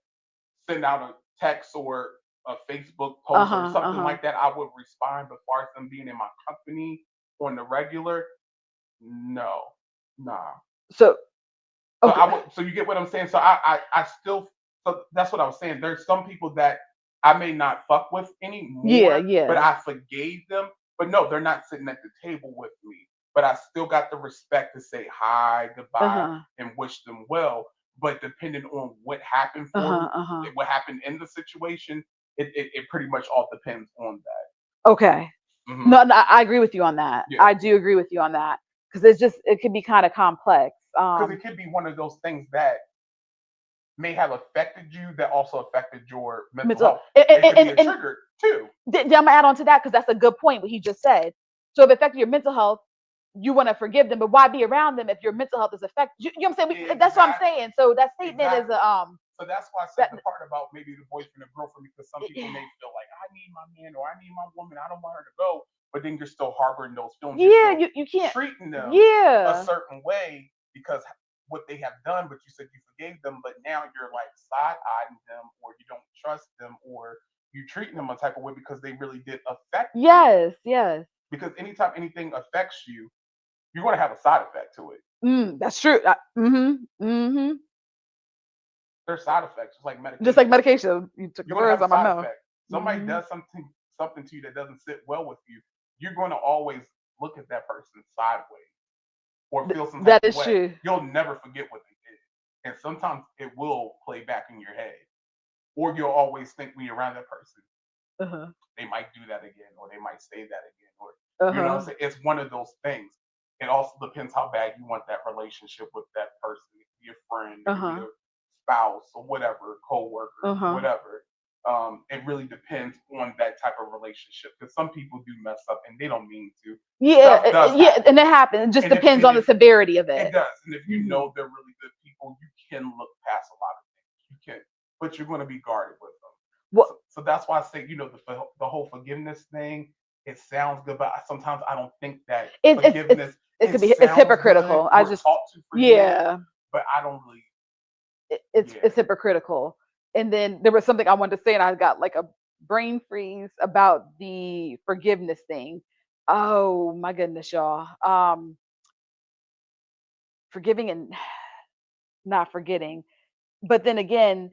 sent out a text or a Facebook Uh post or huh. Uh something huh. like that, I would respond. But as far as them being in my company on the regular, no, nah. So, So okay. I would. So you get what I'm saying. So I still. So that's what I was saying. There's some people that I may not fuck with Yeah. anymore, but Yeah. I forgave them. But no, they're not sitting at the table with me. But I still got the respect to say hi, Uh goodbye, huh. and wish them well. But depending on what happened Uh for huh. me, Uh huh. what happened in the situation, it pretty much all depends on Okay. that. No, no, I agree with you on that. Yeah, I do agree with you on that because it can be kind of complex. because it could be one of those things that may have affected you that also affected your mental Mental, health. It could be a and trigger too. I'm gonna add on to that because that's a good point what he just said. So if it affected your mental health, you want to forgive them, but why be around them if your mental health is affected? You know what I'm saying? That's what I'm Exactly. saying. So that statement is Exactly. a So that's why I said that the part about maybe the boyfriend or girlfriend, because some people may feel like I need my man or I need my woman, I don't want her to go, but then you're still harboring those feelings. You're yeah, still you can't, treating them a yeah. certain way because what they have done, but you said you forgave them, but now you're like side eyeing them, or you don't trust them, or you treating them a type of way because they really did affect you. Yes, yes. Because anytime anything affects you, you're going to have a side effect to it. That's true. Mm-hmm. There's side effects, just like Just like medication. medication. You took the You're going to words have a out my side mouth. effect. Somebody Mm-hmm. does something to you that doesn't sit well with you. You're going to always look at that person sideways or feel some type That of is way. true. You'll never forget what they did, and sometimes it will play back in your head, or you'll always think when you're around that person, Uh-huh. they might do that again, or they might say that again, or Uh-huh. it's one of those things. It also depends how bad you want that relationship with that person. It could be a friend, it could be Uh-huh. a spouse, or whatever, co-worker, Uh-huh. whatever. It really depends on that type of relationship, because some people do mess up and they don't mean to. Yeah, Stuff does yeah, happen, and it happens. It just and if depends on the severity of it it. does, and if you Hmm. know they're really good people, you can look past a lot of things. You can, but you're going to be guarded with them. Well, So that's why I say, the whole forgiveness thing. It sounds good, but sometimes I don't think that forgiveness. it It could be it's sounds good. hypocritical. I We're just taught to forgive, yeah, but I don't really. it's Yeah. hypocritical. And then there was something I wanted to say, and I got like a brain freeze about the forgiveness thing. Oh my goodness, y'all. Forgiving and not forgetting. But then again,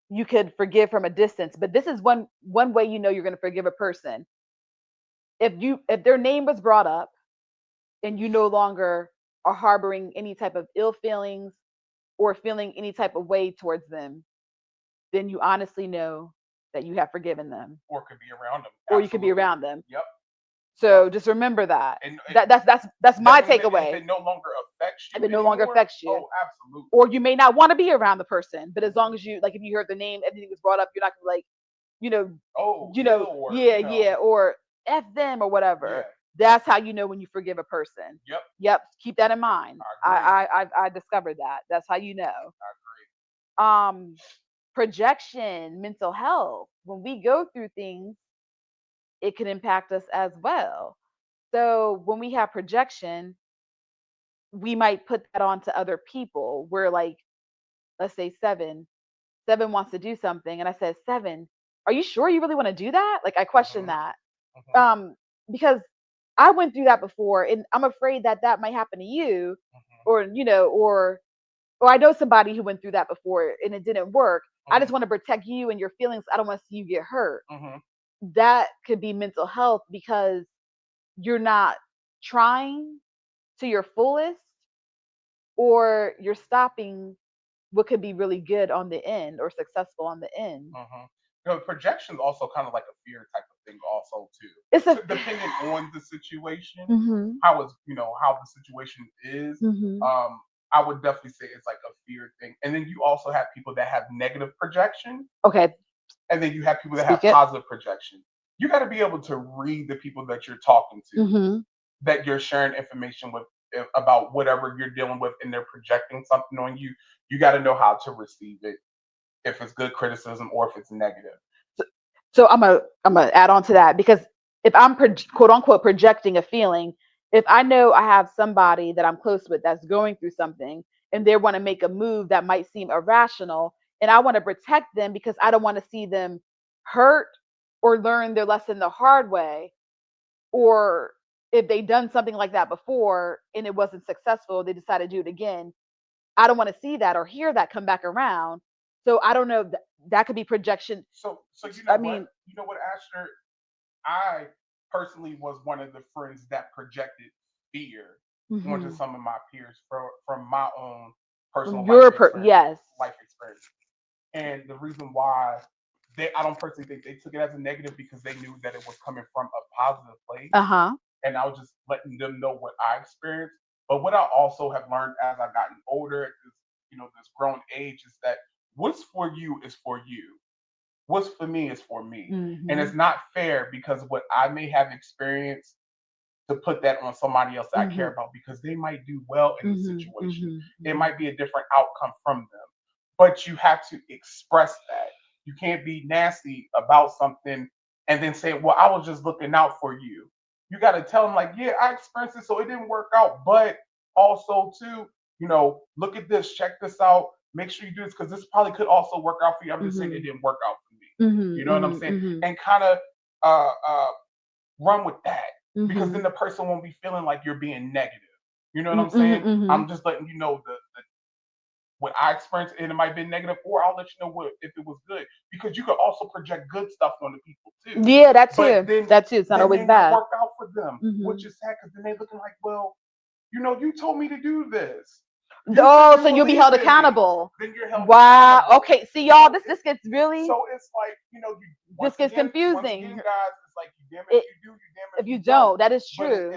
you could forgive from a distance. But this is one way you know you're going to forgive a person. If their name was brought up and you no longer are harboring any type of ill feelings or feeling any type of way towards them, then you honestly know that you have forgiven them Or could be around them. or you could be Absolutely. around them. Yep. Yep. So just remember that. And That's that my means that if takeaway. it no longer affects If you it no longer anymore, affects you, oh, absolutely. or you may not want to be around the person, but as long as you like, if you heard the name, everything was brought up, you're not gonna like, you know, Oh, ill or yeah, or f them or whatever. yeah. That's how you know when you forgive a person. Yep. Yep, keep that in mind. I agree. I discovered that. That's how you know. I agree. Um, projection, mental health. When we go through things, it can impact us as well. So when we have projection, we might put that onto other people. We're like, let's say SeVen wants to do something, and I said, SeVen, are you sure you really want to do that? Like I question Mhm. that, Mhm. because I went through that before, and I'm afraid that that might happen to you, Mhm. or or I know somebody who went through that before and it didn't work. I Mhm. just want to protect you and your feelings. I don't want to see you get hurt. Mhm. That could be mental health because you're not trying to your fullest, or you're stopping what could be really good on the end or successful on the end. Mhm. Projection's also kind of like a fear type of thing, also too. It's a So depending on the situation, mhm, how it's how the situation is, mhm. um, I would definitely say it's like a fear thing. And then you also have people that have negative projection, Okay, and then you have people that have speak it. positive projection. You got to be able to read the people that you're talking to, Mhm. that you're sharing information with, about whatever you're dealing with, and they're projecting something on you. You got to know how to receive it, if it's good criticism or if it's negative. So, so I'm gonna add on to that because if I'm quote unquote projecting a feeling, if I know I have somebody that I'm close with that's going through something and they want to make a move that might seem irrational, and I want to protect them because I don't want to see them hurt or learn their lesson the hard way, or if they done something like that before and it wasn't successful, they decide to do it again. I don't want to see that or hear that come back around. So I don't know. That could be projection. So you I know what? mean, You know what, Asher? I personally was one of the friends that projected fear onto mhm. some of my peers from my own From personal your yes. life experience. And the reason why I don't personally think they took it as a negative, because they knew that it was coming from a positive Uh place, huh. and I was just letting them know what I experienced. But what I also have learned as I've gotten older, at this this grown age, is that what's for you is for you. What's for me is for me. And it's Mhm. not fair, because what I may have experienced, to put that on somebody else that I care Mhm. about, because they might do well in the Mhm. situation. Mhm. It Mhm. might be a different outcome from them. But you have to express that. You can't be nasty about something and then say, well, I was just looking out for you. You got to tell them, like, yeah, I experienced it, so it didn't work out. But also, too, look at this, check this out, make sure you do this, because this probably could also work out for you. I'm just saying it Mhm. didn't work out for me. Mhm. You know what I'm Mhm. saying? Mhm. And kind of uh, uh, run with that, because then Mhm. the person won't be feeling like you're being negative. You know what I'm Mhm. saying? Mhm. I'm just letting you know the what I experienced, and it might be negative, or I'll let you know what if it was good, because you could also project good stuff on the people too. Yeah, that But too. then That too. It's not that always may not bad. work out for them, which Mhm. is sad, because then they looking like, well, you told me to do this. You said Oh, you so you'll be held believed in me. accountable. Then you're held Wow. accountable. Okay. See, y'all. So This gets really. it's like, you This gets once confusing. again, guys, it's like, you damn if It you do, you damn if if you you don't. don't. That is But true.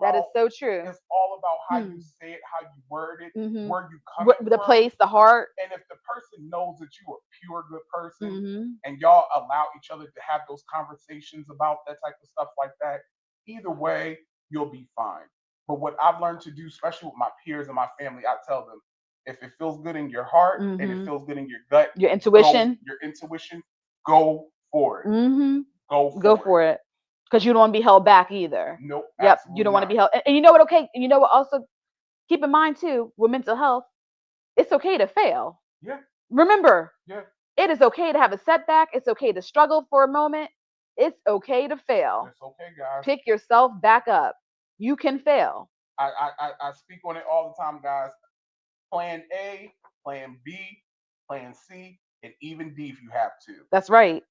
That is so true. it's all about how you Hmm. say it, how you word it, Mhm. where you What coming the from. place, the heart. And if the person knows that you are a pure good person, Mhm. and y'all allow each other to have those conversations about that type of stuff like that, either way, you'll be fine. But what I've learned to do, especially with my peers and my family, I tell them, if it feels good in your heart and it Mhm. feels good in your gut, Your go intuition. your intuition, go for it. Mhm. Go Go for it. for it. Because you don't want to be held back either. Nope, Yep. You absolutely don't want to not. be held. And you know what? Okay. And you know what? Also, keep in mind too with mental health, it's okay to fail. Yeah, Remember, yeah, it is okay to have a setback. It's okay to struggle for a moment. It's okay to fail. it's okay, guys. Pick yourself back up. You can fail. I speak on it all the time, guys. Plan A, Plan B, Plan C, and even D if you have to. That's right.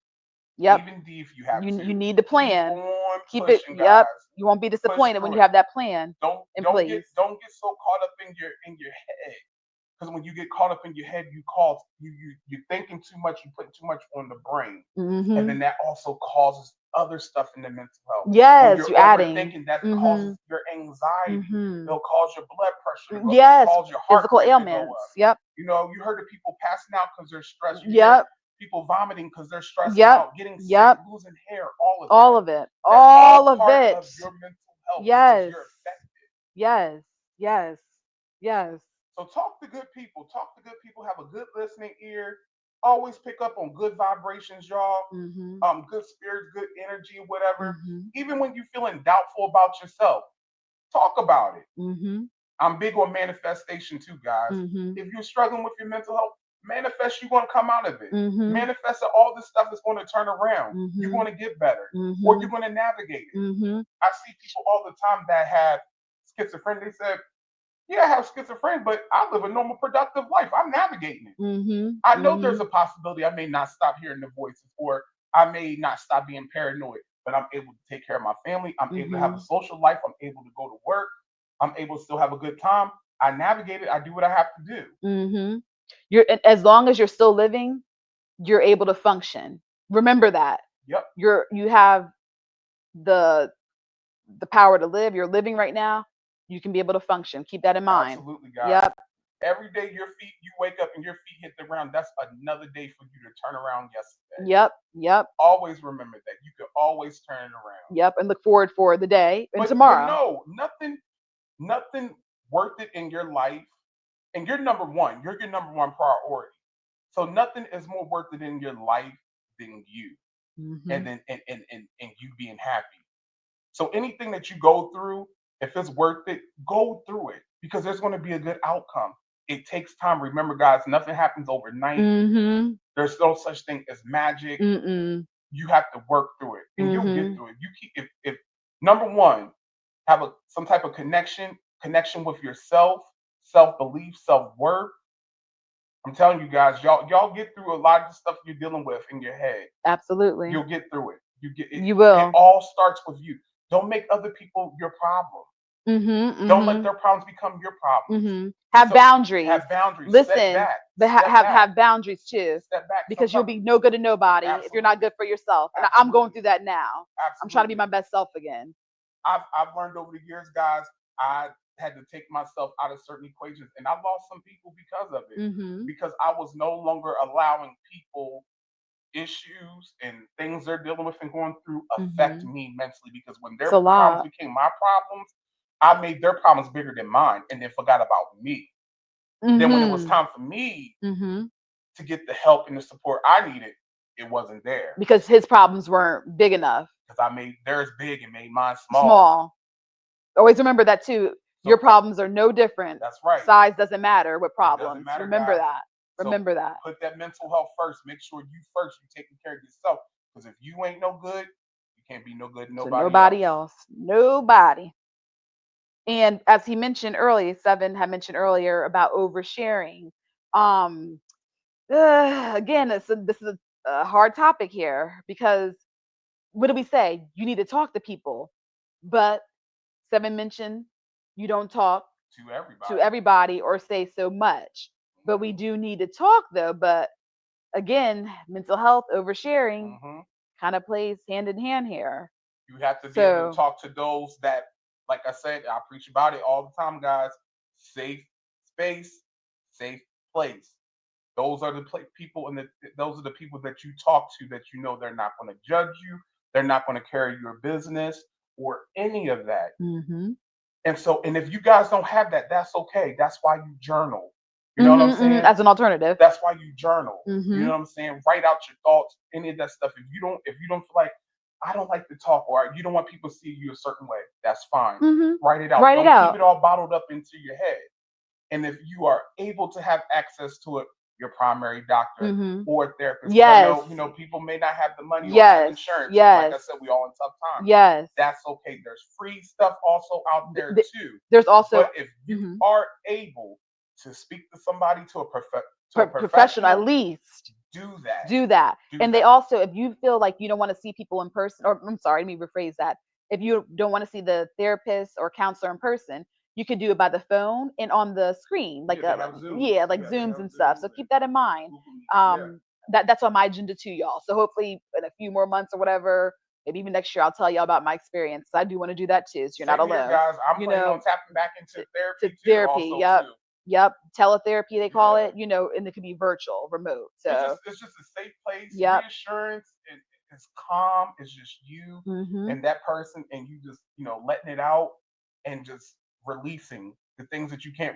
Yep. Even D if you have You to. need the Keep plan. on Keep it. pushing, Yep. guys. You won't be Push disappointed when through you it. have that plan Don't in don't get place. don't get so caught up in your head. Because when you get caught up in your head, you're thinking too much, you put too much on the brain, and then Hmm. that also causes other stuff in the mental health. When Yes, you're you're adding. overthinking, that Hmm. causes your anxiety. Hmm. It'll cause your blood pressure to go. It'll Yes, cause your heart physical rate to go ailments. up. Yep. You heard of people passing out because they're stressed. You hear Yep. people vomiting because they're stressed Yep. out, getting sick, Yep. losing hair, all of All that. of it. That's all All of part it. of your mental health, because Yes. you're affected. Yes. Yes. Yes. So talk to good people. Talk to good people. Have a good listening ear. Always pick up on good vibrations, y'all. Mhm. Good spirits, good energy, whatever. Mhm. Even when you're feeling doubtful about yourself, talk about it. Mhm. I'm big on manifestation too, guys. Mhm. If you're struggling with your mental health, manifest you're going to come out of it. Mhm. Manifest that all this stuff is going to turn around. You're Mhm. going to get better, or you're Mhm. going to navigate it. Mhm. I see people all the time that have schizophrenia. They said, Yeah, I have schizophrenia, but I live a normal, productive life. I'm navigating it. Mhm. I know there's Mhm. a possibility I may not stop hearing the voices, or I may not stop being paranoid, but I'm able to take care of my family. I'm able to have a Mhm. social life. I'm able to go to work. I'm able to still have a good time. I navigate it. I do what I have to do. Mhm. You're as long as you're still living, you're able to function. Remember that. Yep, You have the the power to live. You're living right now. You can be able to function. Keep that in mind. absolutely, guys. Yep. Every day you wake up and your feet hit the ground, that's another day for you to turn around yesterday. Yep. Yep. Always remember that. You can always turn it around. Yep. And look forward for the day and But tomorrow. no, nothing worth it in your life. And you're number one. You're your number one priority. So nothing is more worth it in your life than you, and Mhm. then and you being happy. So anything that you go through, if it's worth it, go through it because there's going to be a good outcome. It takes time. Remember, guys, nothing happens overnight. Mhm. There's no such thing as magic. Mm-mm. You have to work through it, and you'll get Mhm. through it. You keep if number one, have a some type of connection with yourself, self belief, self worth. I'm telling you guys, y'all get through a lot of the stuff you're dealing with in your head. Absolutely. You'll get through it. You get it. You It will. all starts with you. Don't make other people your problem. Mhm. Don't let Mhm. their problems become your problems. Have So boundaries. have boundaries. Step Listen, back. but Step back. have boundaries too, Step back. because you'll Sometimes, be no good to nobody if you're not absolutely, good for yourself. And I'm going absolutely, through that now. I'm trying to be absolutely. my best self again. I've learned over the years, guys. I had to take myself out of certain equations, and I lost some people because of it. Mhm. Because I was no longer allowing people issues and things they're dealing with and going through affect Mhm. me mentally. Because when It's their a problems lot. became my problems, I made their problems bigger than mine, and then forgot about me. Then when it was Mhm. time for me Mhm. to get the help and the support I needed, it wasn't there Because his problems weren't big enough. because I made theirs big and made mine small. Small. Always remember that too. Your So problems are no different. that's right. Size doesn't matter with It doesn't problems. matter, Remember guys. that. So Remember that. put that mental health first. Make sure you first you taking care of yourself. Because if you ain't no good, you can't be no good to To nobody nobody else. else. Nobody. And as he mentioned earlier, SeVen had mentioned earlier about oversharing. Um, again, this is a hard topic here because what do we say? You need to talk to people, but SeVen mentioned you don't talk To to everybody. everybody or say so much. But we Mm-hmm. do need to talk though. But again, mental health oversharing Mm-hmm. kind of plays hand in hand here. You have to be able to So, talk to those that, like I said, I preach about it all the time, guys. Safe space, safe place. Those are the people, and those are the people that you talk to that you know they're not going to judge you, they're not going to carry your business or any of that. mhm. And so, and if you guys don't have that, that's okay. That's why you journal. You know what I'm saying? As an alternative. That's why you journal. You know Mhm. what I'm saying? Write out your thoughts, any of that stuff. If you don't feel like I don't like to talk or you don't want people to see you a certain way, that's fine. Mhm. Write it out. Write it Don't keep out. it all bottled up into your head. And if you are able to have access to it, your primary doctor Mhm. or a therapist, because I Yes. know people may not have the money or have Yes. insurance. Like I Yes. said, we all in tough times. Yes. That's okay. There's free stuff also out Th- there th- too. there's also But if you mhm. are able to speak to somebody to a Professional at professional, least do that. do that. Do And they that. also, if you feel like you don't want to see people in person, or I'm sorry, let me rephrase that. If you don't want to see the therapist or counselor in person, you could do it by the phone and on the screen, Yeah, they have Zooms. yeah, like Yeah, they Zooms have and stuff. Zooms So and keep that in mind. Google Meets. Yeah. Um, that's on my agenda too, y'all. So hopefully in a few more months or whatever, maybe even next year, I'll tell y'all about my experience. I do want to do that too. So you're not Same here, alone. guys. I'm You planning know, on tapping back into to therapy too, therapy. also Yep. too. Yep. Teletherapy, they call Yeah. it, and it could be virtual, remote. So, It's just a safe place, yep. reassurance, and it's calm. It's just you Mhm. and that person, and you just letting it out and just releasing the things that you can't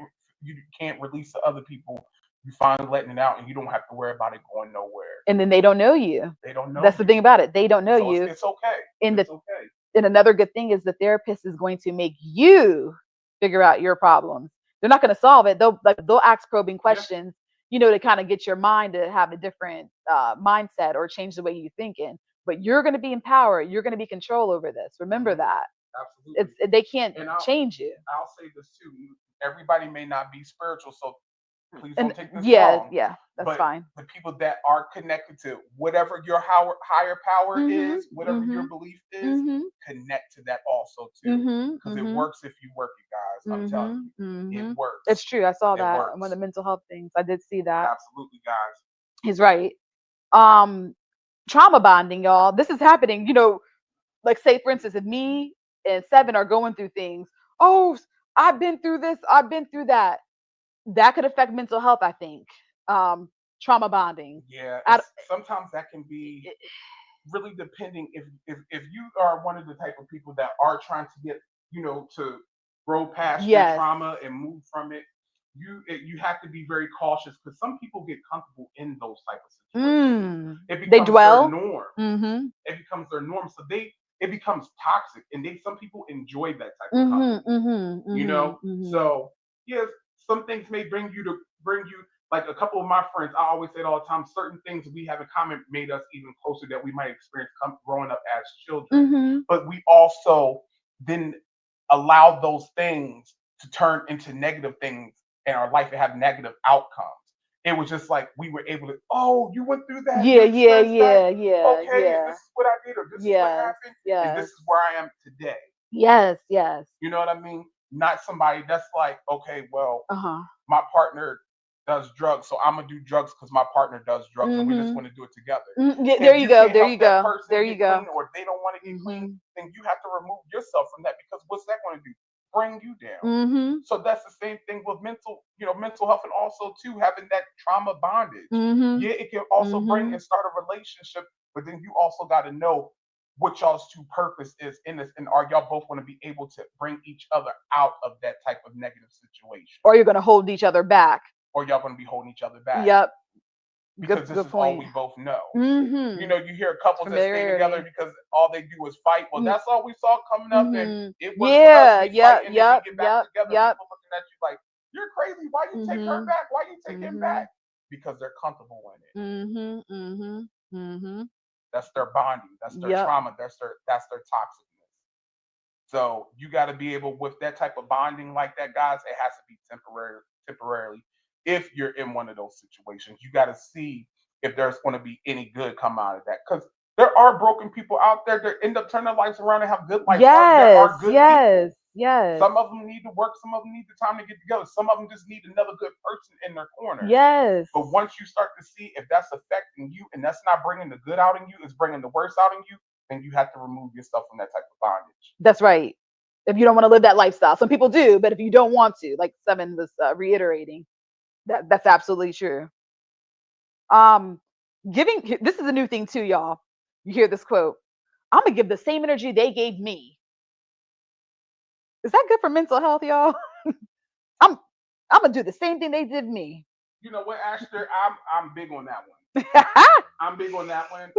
release to other people. You finally letting it out, and you don't have to worry about it going nowhere. And then they don't know you. They don't know That's the thing you, about it. They don't know so you. it's okay. And It's okay. another good thing is the therapist is going to make you figure out your problems. They're not going to solve it. They'll ask probing Yeah. questions, to kind of get your mind to have a different mindset or change the way you're thinking. But you're going to be empowered. You're going to be control over this. Remember Hmm. that. Absolutely. They can't And change you. I'll say this too. everybody may not be spiritual, so please And don't take this yeah, wrong. yeah, that's But fine. the people that are connected to whatever your higher power Mhm. is, whatever your Mhm. belief is, Mhm. connect to that also too. Mhm. Because it Mhm. works if you work it, guys. I'm telling Mhm. you, it Mhm. It's works. true. I saw It that on one of works. the mental health things. I did see that. Absolutely, guys. He's right. Um, Trauma bonding, y'all. This is happening. Like say for instance, if me and SeVen are going through things, oh, I've been through this, I've been through that. That could affect mental health, I think. Um, Trauma bonding. Yeah, At, sometimes that can be really depending if you are one of the type of people that are trying to get to grow past your yes. trauma and move from it. You have to be very cautious because some people get comfortable in those type of situations. Mm. It They becomes their dwell. norm. Mm-hmm. It becomes their norm, so it becomes toxic, and some people enjoy that type of Mm-hmm. company. Mm-hmm. Mm-hmm. Mm-hmm. So yes, some things may bring you, like a couple of my friends. I always say it all the time, certain things we have in common made us even closer that we might experience growing up as children, Mm-hmm. but we also then allow those things to turn into negative things in our life and have negative outcomes. It was just like we were able to, oh, you went through that, you Yeah, yeah, experienced that, yeah, yeah, okay, and yeah. this is what I did, or this is what Yes, happened, and this yes, is where I am today. yes, yes. You know what I mean? Not somebody that's like, okay, well, Uh-huh. my partner does drugs, so I'm gonna do drugs because my partner does drugs, and we're just Mm-hmm. gonna do it together. Yeah, there If you you go. can't There you help that go. There person you get go. clean, or if they don't want to get clean, Mm-hmm. then you have to remove yourself from that because what's that going to do? Bring you down. Mm-hmm. So that's the same thing with mental health, and also too having that trauma bondage. Mm-hmm. Yeah, it can also bring Mm-hmm. and start a relationship, but then you also got to know what y'all's true purpose is in this, and are y'all both going to be able to bring each other out of that type of negative situation, Or you're gonna hold each other back. or y'all going to be holding each other back Yep. Good because this good is all point. we both know. Mm-hmm. You hear couples that stay together Familiarity. because all they do is fight. Well, that's all we saw coming up, and Mm-hmm. it was for us. Yeah, We fight, yep, and then we yep, get back yep, together. yep. People looking at you like you're crazy. Why you take her Mm-hmm. back? Why you take him Mm-hmm. back? Because they're comfortable in it. Mm-hmm. Mm-hmm. Mm-hmm. That's their bonding. That's their Yep. trauma. That's their toxicness. So you got to be able with that type of bonding like that, guys. It has to be temporarily. If you're in one of those situations, you got to see if there's going to be any good come out of that. Because there are broken people out there that end up turning their lives around and have good lives. There Yes, are good yes, people. yes, Some of them need to work. Some of them need the time to get together. Some of them just need another good person in their corner. yes. But once you start to see if that's affecting you and that's not bringing the good out in you, it's bringing the worst out in you, then you have to remove yourself from that type of bondage. That's right. If you don't want to live that lifestyle, some people do, but if you don't want to, like SeVen was reiterating, that's absolutely true. Um, giving this is a new thing too, y'all. You hear this quote? I'm gonna give the same energy they gave me. Is that good for mental health, y'all? I'm I'm gonna do the same thing they did me. You know what, Aster? I'm big on that one. I'm big on that one.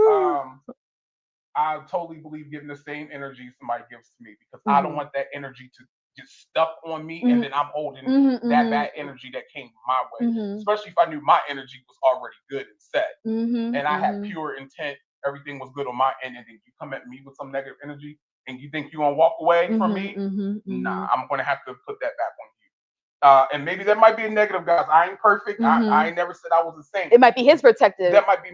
I totally believe giving the same energy somebody gives to me because I don't Mhm. want that energy to get stuck on me and Mhm. then I'm holding Mhm. that Mhm. bad energy that came my way. Mhm. Especially if I knew my energy was already good and set Mhm. and I had Mhm. pure intent, everything was good on my end, and then you come at me with some negative energy and you think you're gonna walk away from Mhm. me, Mhm. nah, Mhm. I'm gonna have to put that back on you. And maybe that might be a negative, guys. I ain't perfect. I Mhm. ain't never said I was a saint. It might be his protective. That might be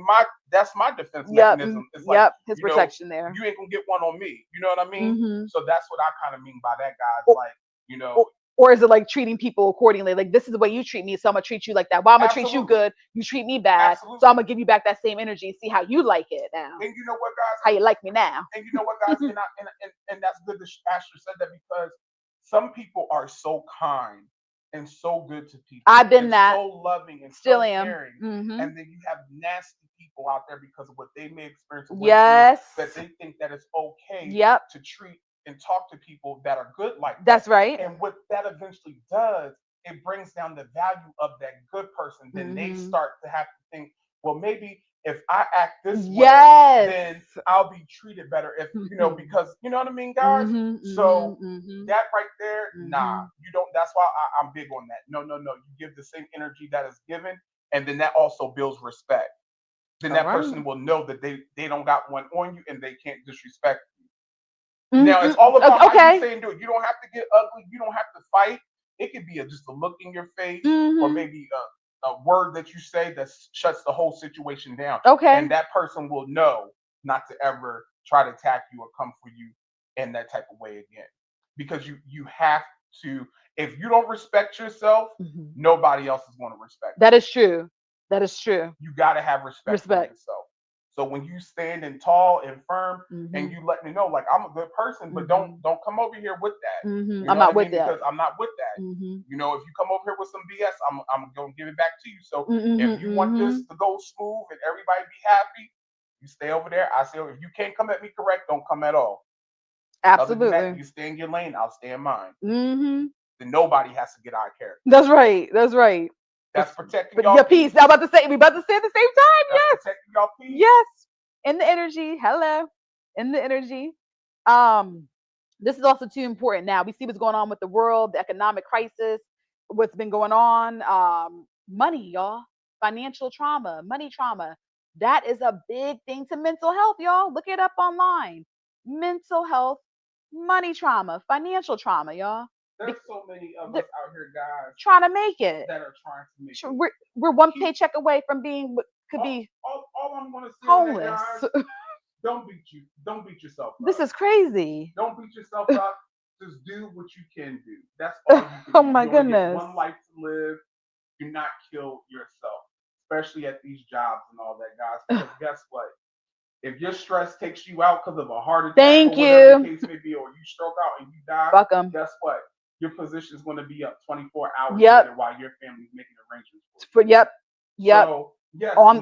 that's my defense Yep. mechanism. It's like, Yep. His protection there. you ain't gonna get one on me. You know what I mean? Mhm. So that's what I kind of mean by that, guys. Or, Like, or is it like treating people accordingly? Like this is the way you treat me, so I'm gonna treat you like that. Well, I'm gonna treat you absolutely, good. You treat me bad, so I'm absolutely. gonna give you back that same energy. See how you like it now. And you know what, guys? How you like me now? And you know what, guys? And that's good that Asher said that because some people are so kind and so good to people I've been and that. so loving and Still so am. caring. Mm-hmm. And then you have nasty people out there because of what they may experience or went through Yes. that they think that it's okay Yep. to treat and talk to people that are good like that. That's right. And what that eventually does, it brings down the value of that good person. Then they Mm-hmm. start to have to think, well, maybe if I act this way, Yes. then I'll be treated better if Mm-hmm. because you know what I mean, guys. Mm-hmm. So Mm-hmm. that right there, nah, Mm-hmm. you don't. That's why I'm big on that. No, no, no. You give the same energy that is given, and then that also builds respect. Then All that right. person will know that they don't got one on you and they can't disrespect you. Now it's Mm-mm. all about how you Okay. say and do it. You don't have to get ugly. You don't have to fight. It could be just a look in your face, or Mhm. maybe a word that you say that shuts the whole situation down, and Okay. that person will know not to ever try to attack you or come for you in that type of way again. Because you have to. If you don't respect yourself, Mhm. nobody else is going to respect That you. is true. That is true. You got to have respect for Respect. yourself. So when you standing tall and firm, and Mhm. you let me know, like, I'm a good person, but don't Mhm. don't come over here with that. Mhm. You I'm know what not I with mean? that. Because I'm not with that. Mhm. You know, if you come over here with some BS, I'm gonna give it back to you. So Mhm. if you want this Mhm. to go smooth and everybody be happy, you stay over there. I say, if you can't come at me correct, don't come at all. Other than that, Absolutely. you stay in your lane, I'll stay in mine. Mhm. Then nobody has to get our character. That's right. That's right. That's protecting But your y'all peace. peace. I'm about to say. We about to say at the same time. That's Yes. protecting y'all peace. Yes. In the energy. Hello. In the energy. Um. This is also too important. Now we see what's going on with the world, the economic crisis, what's been going on. Money, y'all. Financial trauma, money trauma. That is a big thing to mental health, y'all. Look it up online. Mental health, money trauma, financial trauma, y'all. There's Be- so many of they're us out here, guys, trying to make it. that are trying to make it. We're one Keep paycheck away from being could all, be all I'm gonna say on that, homeless. guys. Don't beat yourself This up. is crazy. Don't beat yourself up. Just do what you can do. That's all you can Oh do. my You only get goodness. one life to live. Do not kill yourself, especially at these jobs and all that, guys. Because guess what? If your stress takes you out because of a heart attack or Thank whatever the you. case may be, or you stroke out and you die, Fuck them. guess what? Your position is going to be up 24 hours Yep. later while your family's making arrangements for you. Yep. Yep. So yes, On.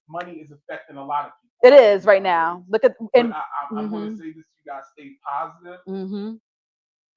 money is affecting a lot of people It out here is right nowadays. now. Look at But and. I'm going to Mhm. say this: you guys stay positive, Mhm.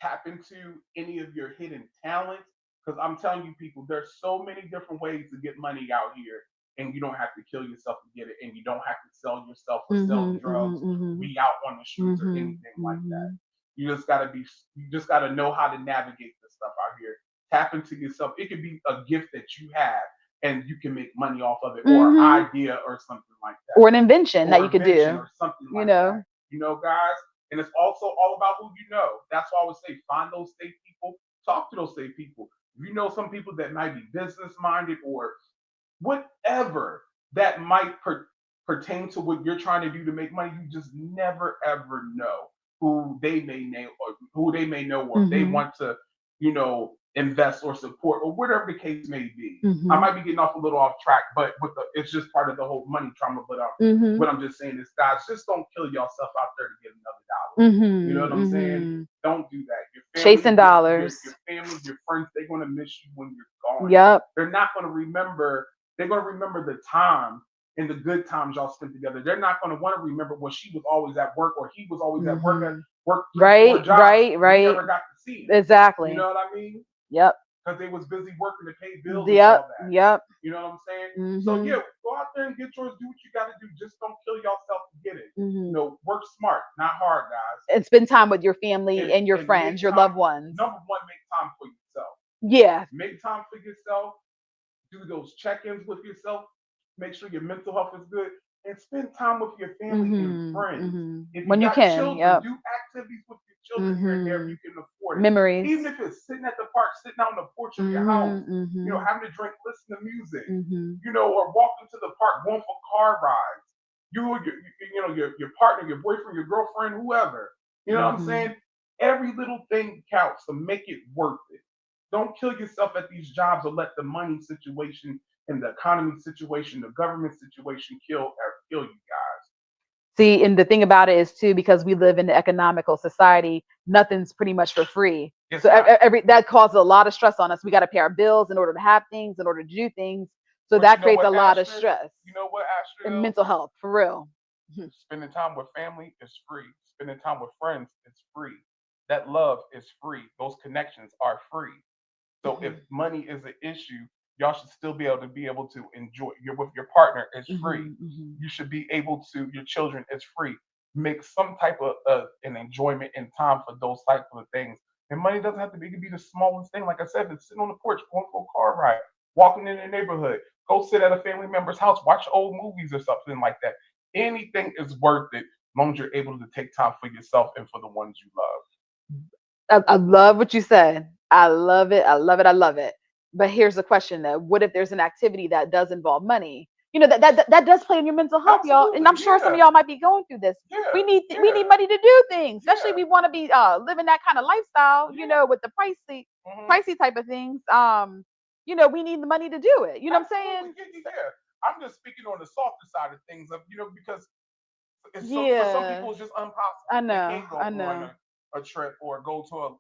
tap into any of your hidden talents. Because I'm telling you, people, there's so many different ways to get money out here, and you don't have to kill yourself to get it, and you don't have to sell yourself or sell Mhm. drugs, Mhm. Mhm. be out on the streets or Mhm. anything like that. Mhm. You just gotta know how to navigate this stuff out here. Tap into yourself. It could be a gift that you have, and you can make money off of it, or Mhm. an idea, or something like that, Or an invention that or you could invention, do. or something You like that. know. Guys. And it's also all about who you know. That's why I would say find those safe people, talk to those safe people. If you know some people that might be business minded or whatever that might pertain to what you're trying to do to make money, you just never ever know who they may know, or who they may know, or if they Mhm. want to, invest or support or whatever the case may be. I Mhm. might be getting off a little off track, but it's just part of the whole money trauma. But Mhm. what I'm just saying is, guys, just don't kill yourself out there to get another dollar. You know Mhm. what I'm saying? Mhm. Don't do that. Your family, Chasing dollars. your family, your friends, they're gonna miss you when you're gone. Yep. They're not gonna remember. They're gonna remember the time and the good times y'all spent together. They're not gonna want to remember when she was always at work or he was always at work, Mhm. work 3, 4 Right. jobs. Right. We Right. never got to see him. You Exactly. know what I mean? Yep. Because they was busy working to pay bills and Yep. all that. Yep. You know what I'm saying? So Mhm. yeah, go out there and get yours. Do what you got to do. Just don't kill yourself to get it. Mhm. Work smart, not hard, guys. And spend time with your family and your And friends, make your time. loved ones. Number one, make time for yourself. Yeah. Make time for yourself. Do those check-ins with yourself. Make sure your mental health is good, and spend time with your family and Mhm. friends. Mhm. If you When you got can. children, Yep. do activities with your children here and there if you Mhm. can afford it. Even Memories. if it's sitting at the park, sitting out on the porch of your house, Mhm. Mhm. having a drink, listen to music, Mhm. or walking to the park, going for car rides. You or your partner, your boyfriend, your girlfriend, whoever. You know what I'm Mhm. saying? Every little thing counts, so make it worth it. Don't kill yourself at these jobs or let the money situation and the economy situation, the government situation kill you guys. See, and the thing about it is too, because we live in the economical society, nothing's pretty much for free. It's So not. every that causes a lot of stress on us. We got to pay our bills in order to have things, in order to do things. So But you that know creates a what, lot of Astrid? stress You know what, Astrid? and mental health for real. Spending time with family is free. Spending time with friends is free. That love is free. Those connections are free. So if Mhm. money is an issue, y'all should still be able to enjoy with your partner is free. Mhm. Mhm. You should be able to your children is free. Make some type of an enjoyment and time for those type of things. And money doesn't have to be. It can be the smallest thing. Like I said, it's sitting on the porch, going for a car ride, walking in the neighborhood, go sit at a family member's house, watch old movies or something like that. Anything is worth it as long as you're able to take time for yourself and for the ones you love. I love what you said. I love it. I love it. I love it. But here's the question though: what if there's an activity that does involve money? That does play in your mental health, y'all. And Absolutely, I'm sure some of yeah, y'all might be going through this. yeah, We need yeah, money to do things, especially if yeah, we want to be living that kind of lifestyle. yeah. With the Hmm. pricey type of things. We need the money to do it. You know what I'm Absolutely, saying? yeah, yeah, yeah. I'm just speaking on the softer side of things, because it's so for some Yeah, people it's just I impossible. They know. can't go I on know. a trip or go to a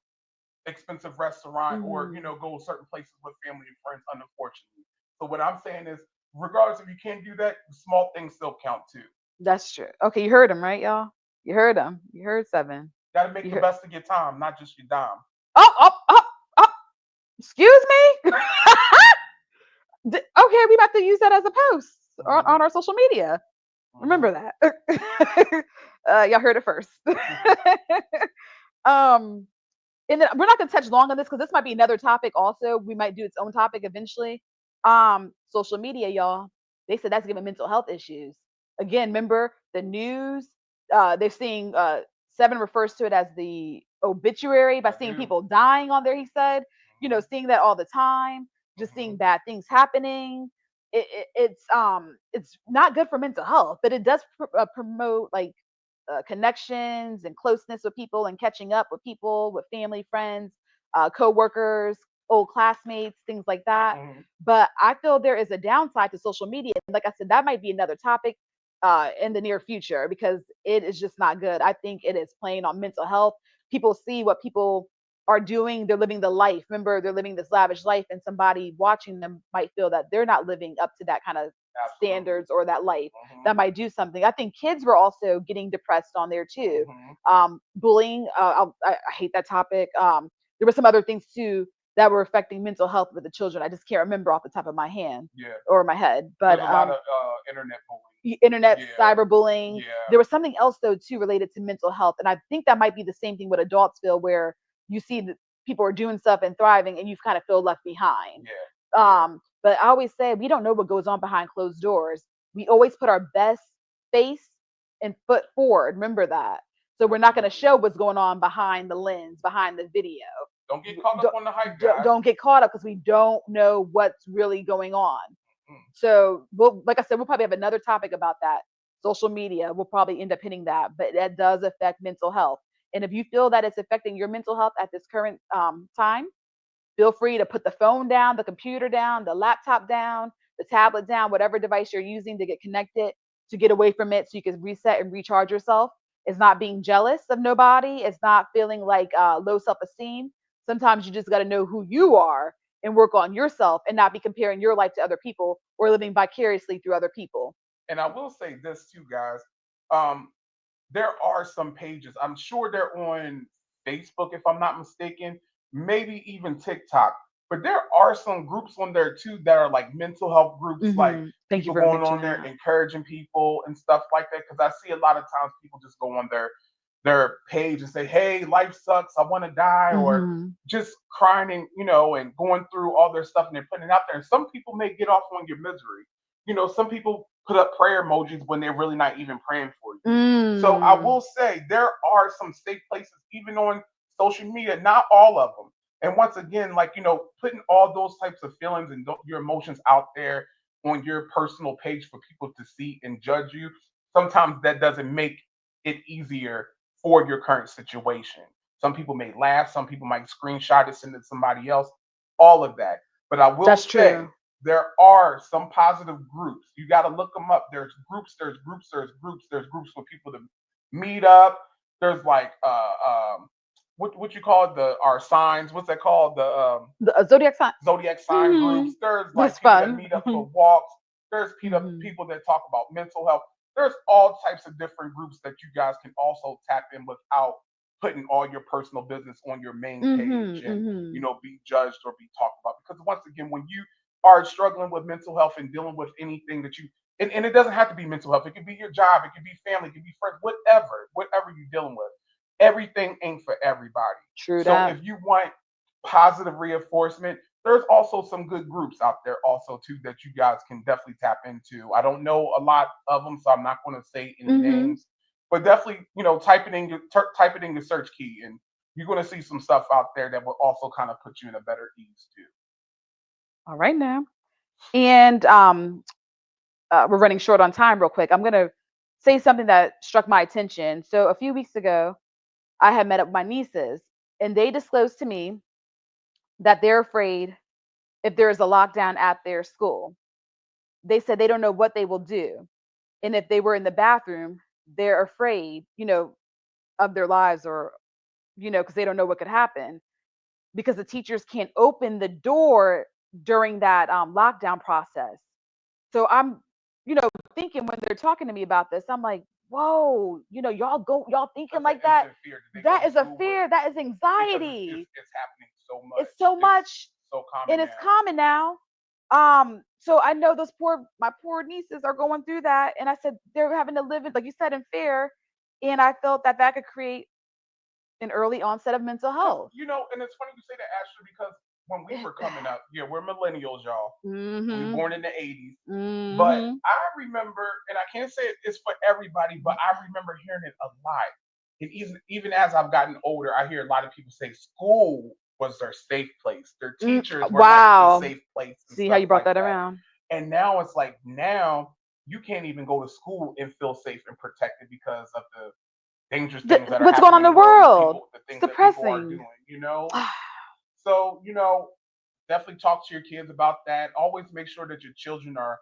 expensive restaurant or Hmm. go certain places with family and friends, unfortunately. So what I'm saying is, regardless if you can't do that, small things still count too. That's true. Okay, you heard him, right, y'all? You heard him. You heard seven. Got to make You the heard. best of your time, not just your dime. Oh, oh, oh, oh. Excuse me. Okay, we about to use that as a post Hmm. on our social media. Hmm. Remember that. Y'all heard it first. um, and then we're not going to touch long on this because this might be another topic. Also, we might do its own topic eventually. Social media, y'all. They said that's giving mental health issues. Again, remember the news. They're seeing. Seven refers to it as the obituary by I seeing do. people dying on there. He said, Hmm. seeing that all the time, just seeing Hmm. bad things happening. It's not good for mental health, but it does promote like connections and closeness with people and catching up with people, with family, friends, co-workers, old classmates, things like that. Hmm. But I feel there is a downside to social media. And like I said, that might be another topic in the near future because it is just not good. I think it is playing on mental health. People see what people are doing. They're living the life. Remember, they're living this lavish life, and somebody watching them might feel that they're not living up to that kind of Absolutely. standards or that life Hmm. that might do something. I think kids were also getting depressed on there too. Hmm. Bullying, I hate that topic. There were some other things too that were affecting mental health with the children. I just can't remember off the top of my hand Yeah. or my head. But There's a lot of internet internet bullying. cyberbullying. Yeah. There was something else though too related to mental health, and I think that might be the same thing with adults feel, where you see that people are doing stuff and thriving, and you kind of feel left behind. Yeah. Yeah. But I always say we don't know what goes on behind closed doors. We always put our best face and foot forward. Remember that. So we're not going to Absolutely. show what's going on behind the lens, behind the video. Don't get caught up Don't, on the hype, guys. don't get caught up because we don't know what's really going on. Mm. So, like I said, we'll probably have another topic about that. Social media will probably end up hitting that, but that does affect mental health. And if you feel that it's affecting your mental health at this current time, feel free to put the phone down, the computer down, the laptop down, the tablet down, whatever device you're using to get connected, to get away from it so you can reset and recharge yourself. It's not being jealous of nobody. It's not feeling like low self esteem. Sometimes you just got to know who you are and work on yourself and not be comparing your life to other people or living vicariously through other people. And I will say this too, guys. Um, there are some pages. I'm sure they're on Facebook, if I'm not mistaken, maybe even TikTok. But there are some groups on there too that are like mental health groups, like Thank you people for going on mentioning there that. encouraging people and stuff like that. Because I see a lot of times people just go on their page and say, "Hey, life sucks. I want to die," or Hmm. just crying and and going through all their stuff and they're putting it out there. And some people may get off on your misery. Some people put up prayer emojis when they're really not even praying for you. So I Mm. will say there are some safe places, even on social media, not all of them. And once again, like, putting all those types of feelings and your emotions out there on your personal page for people to see and judge you, sometimes that doesn't make it easier for your current situation. Some people may laugh, some people might screenshot it, send it to somebody else, all of that. But I will That's say true. there are some positive groups. You got to look them up. There's groups for people to meet up. There's like what you call it, the our signs. What's that called? The The zodiac sign. zodiac sign Hmm. groups. There's That's like people that fun. meet up for walks. There's Hmm. people that talk about mental health. There's all types of different groups that you guys can also tap in without putting all your personal business on your main Hmm. page and Hmm. be judged or be talked about. Because once again, when you are struggling with mental health and dealing with anything that and it doesn't have to be mental health. It could be your job. It could be family. It could be friends. Whatever you're dealing with. Everything ain't for everybody. True So that. if you want positive reinforcement, there's also some good groups out there also too that you guys can definitely tap into. I don't know a lot of them, so I'm not going to say any Hmm. names, but definitely type it in your search key and you're going to see some stuff out there that will also kind of put you in a better ease too. All right now. And we're running short on time real quick. I'm going to say something that struck my attention. So a few weeks ago, I had met up with my nieces, and they disclosed to me that they're afraid if there is a lockdown at their school. They said they don't know what they will do. And if they were in the bathroom, they're afraid, of their lives, or, because they don't know what could happen, because the teachers can't open the door during that lockdown process. So I'm, thinking when they're talking to me about this, I'm like, whoa, y'all thinking That's an like that. instant fear. Did they go That to is a school with? fear. That is Because it's anxiety. it's happening so It's much. so It's much, so and common it's now. common now. So I know my poor nieces are going through that, and I said they're having to live in, like you said, in fear, and I felt that that could create an early onset of mental Because health. and it's funny you say that, Ashley, because when we It's were coming bad. up, yeah, we're millennials, y'all. We Mhm. born in the '80s, but Mhm. I remember, and I can't say it's for everybody, but I remember hearing it a lot. And even as I've gotten older, I hear a lot of people say school was their safe place. Their teachers were like the Wow. safe place and See how stuff you brought like that that. around. And now it's like now you can't even go to school and feel safe and protected because of the dangerous things that are What's going on happening in in the the world and world? the It's things that people are depressing. doing. So, definitely talk to your kids about that. Always make sure that your children are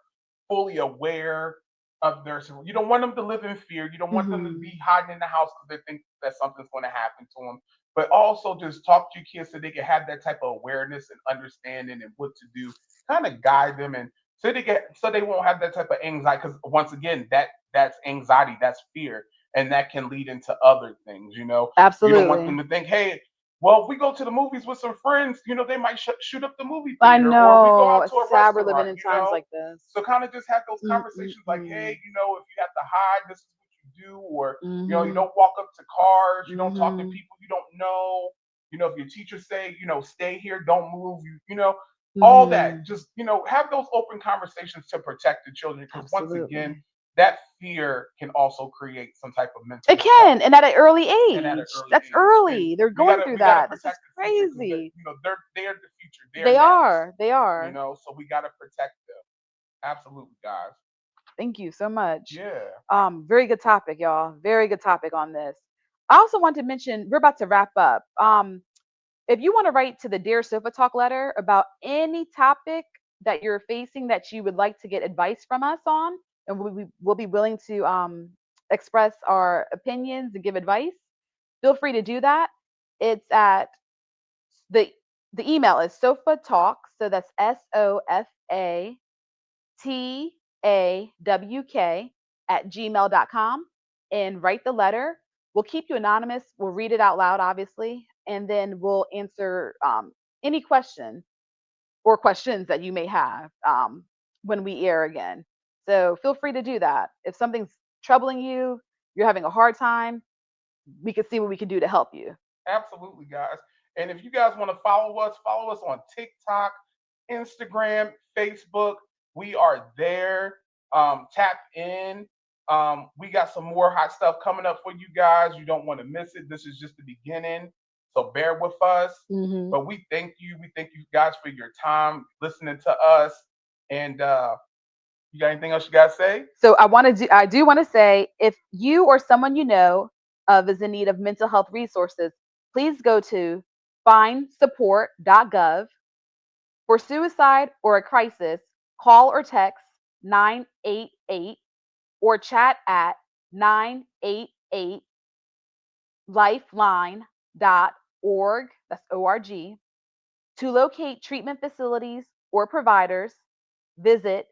fully aware of you don't want them to live in fear. You don't want them to be Mhm. hiding in the house because they think that something's going to happen to them. But also just talk to your kids so they can have that type of awareness and understanding and what to do. Kind of guide them and so they won't have that type of anxiety. Because once again, that's anxiety, that's fear, and that can lead into other things. You don't want them Absolutely. to think, hey, well, if we go to the movies with some friends, they might shoot up the movie I theater, or we go know. out to It's a sad we're living restaurant. in times like this. So kind of just have those conversations like, hey, Mm-mm-mm. if you have to hide, this is what you do, or you Mhm. don't walk up to cars, you don't talk to Mhm. people you don't know. If your teachers say, stay here, don't move, all that. Mhm. Just have those open conversations to protect the children, because once again, Absolutely. that fear can also create some type of It mental can, health and at an early and at an age. early That's age. And early. They're we going gotta through we gotta that. This is protect the future because crazy. they're the future. They're They next. are. They are. So we gotta protect them. Absolutely, guys. Thank you so much. Yeah. Very good topic, y'all. Very good topic on this. I also want to mention we're about to wrap up. If you want to write to the Dear Sofa Talk letter about any topic that you're facing that you would like to get advice from us on, and we'll be willing to express our opinions and give advice, feel free to do that. It's at the the email is sofa talk, so that's SOFATAWK at gmail.com, and write the letter. We'll keep you anonymous. We'll read it out loud, obviously, and then we'll answer any question or questions that you may have when we air again. So feel free to do that. If something's troubling you, you're having a hard time, we can see what we can do to help you. Absolutely, guys. And if you guys want to follow us on TikTok, Instagram, Facebook. We are there. Tap in. We got some more hot stuff coming up for you guys. You don't want to miss it. This is just the beginning. So bear with us. Mm-hmm. But we thank you. We thank you guys for your time listening to us. And you got anything else you guys say? So I do want to say, if you or someone you know of is in need of mental health resources, please go to findsupport.gov. For suicide or a crisis, call or text 988 or chat at 988 lifeline.org, that's ORG. To locate treatment facilities or providers, visit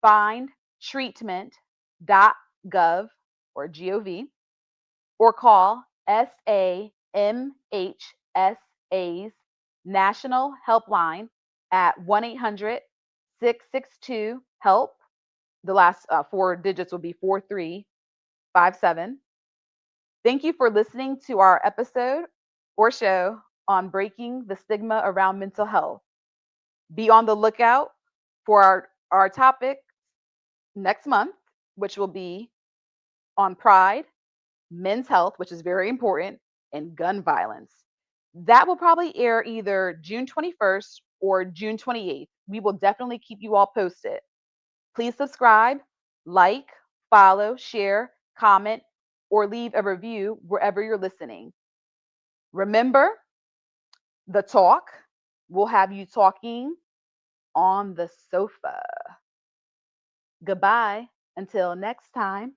findtreatment.gov or GOV, or call SAMHSA's National Helpline at 1-800-662-HELP. The last four digits will be 4357. Thank you for listening to our episode or show on breaking the stigma around mental health. Be on the lookout for our topic next month, which will be on pride, men's health, which is very important, and gun violence. That will probably air either June 21st or June 28th. We will definitely keep you all posted. Please subscribe, like, follow, share, comment, or leave a review wherever you're listening. Remember, the talk will have you talking on the sofa. Goodbye until next time.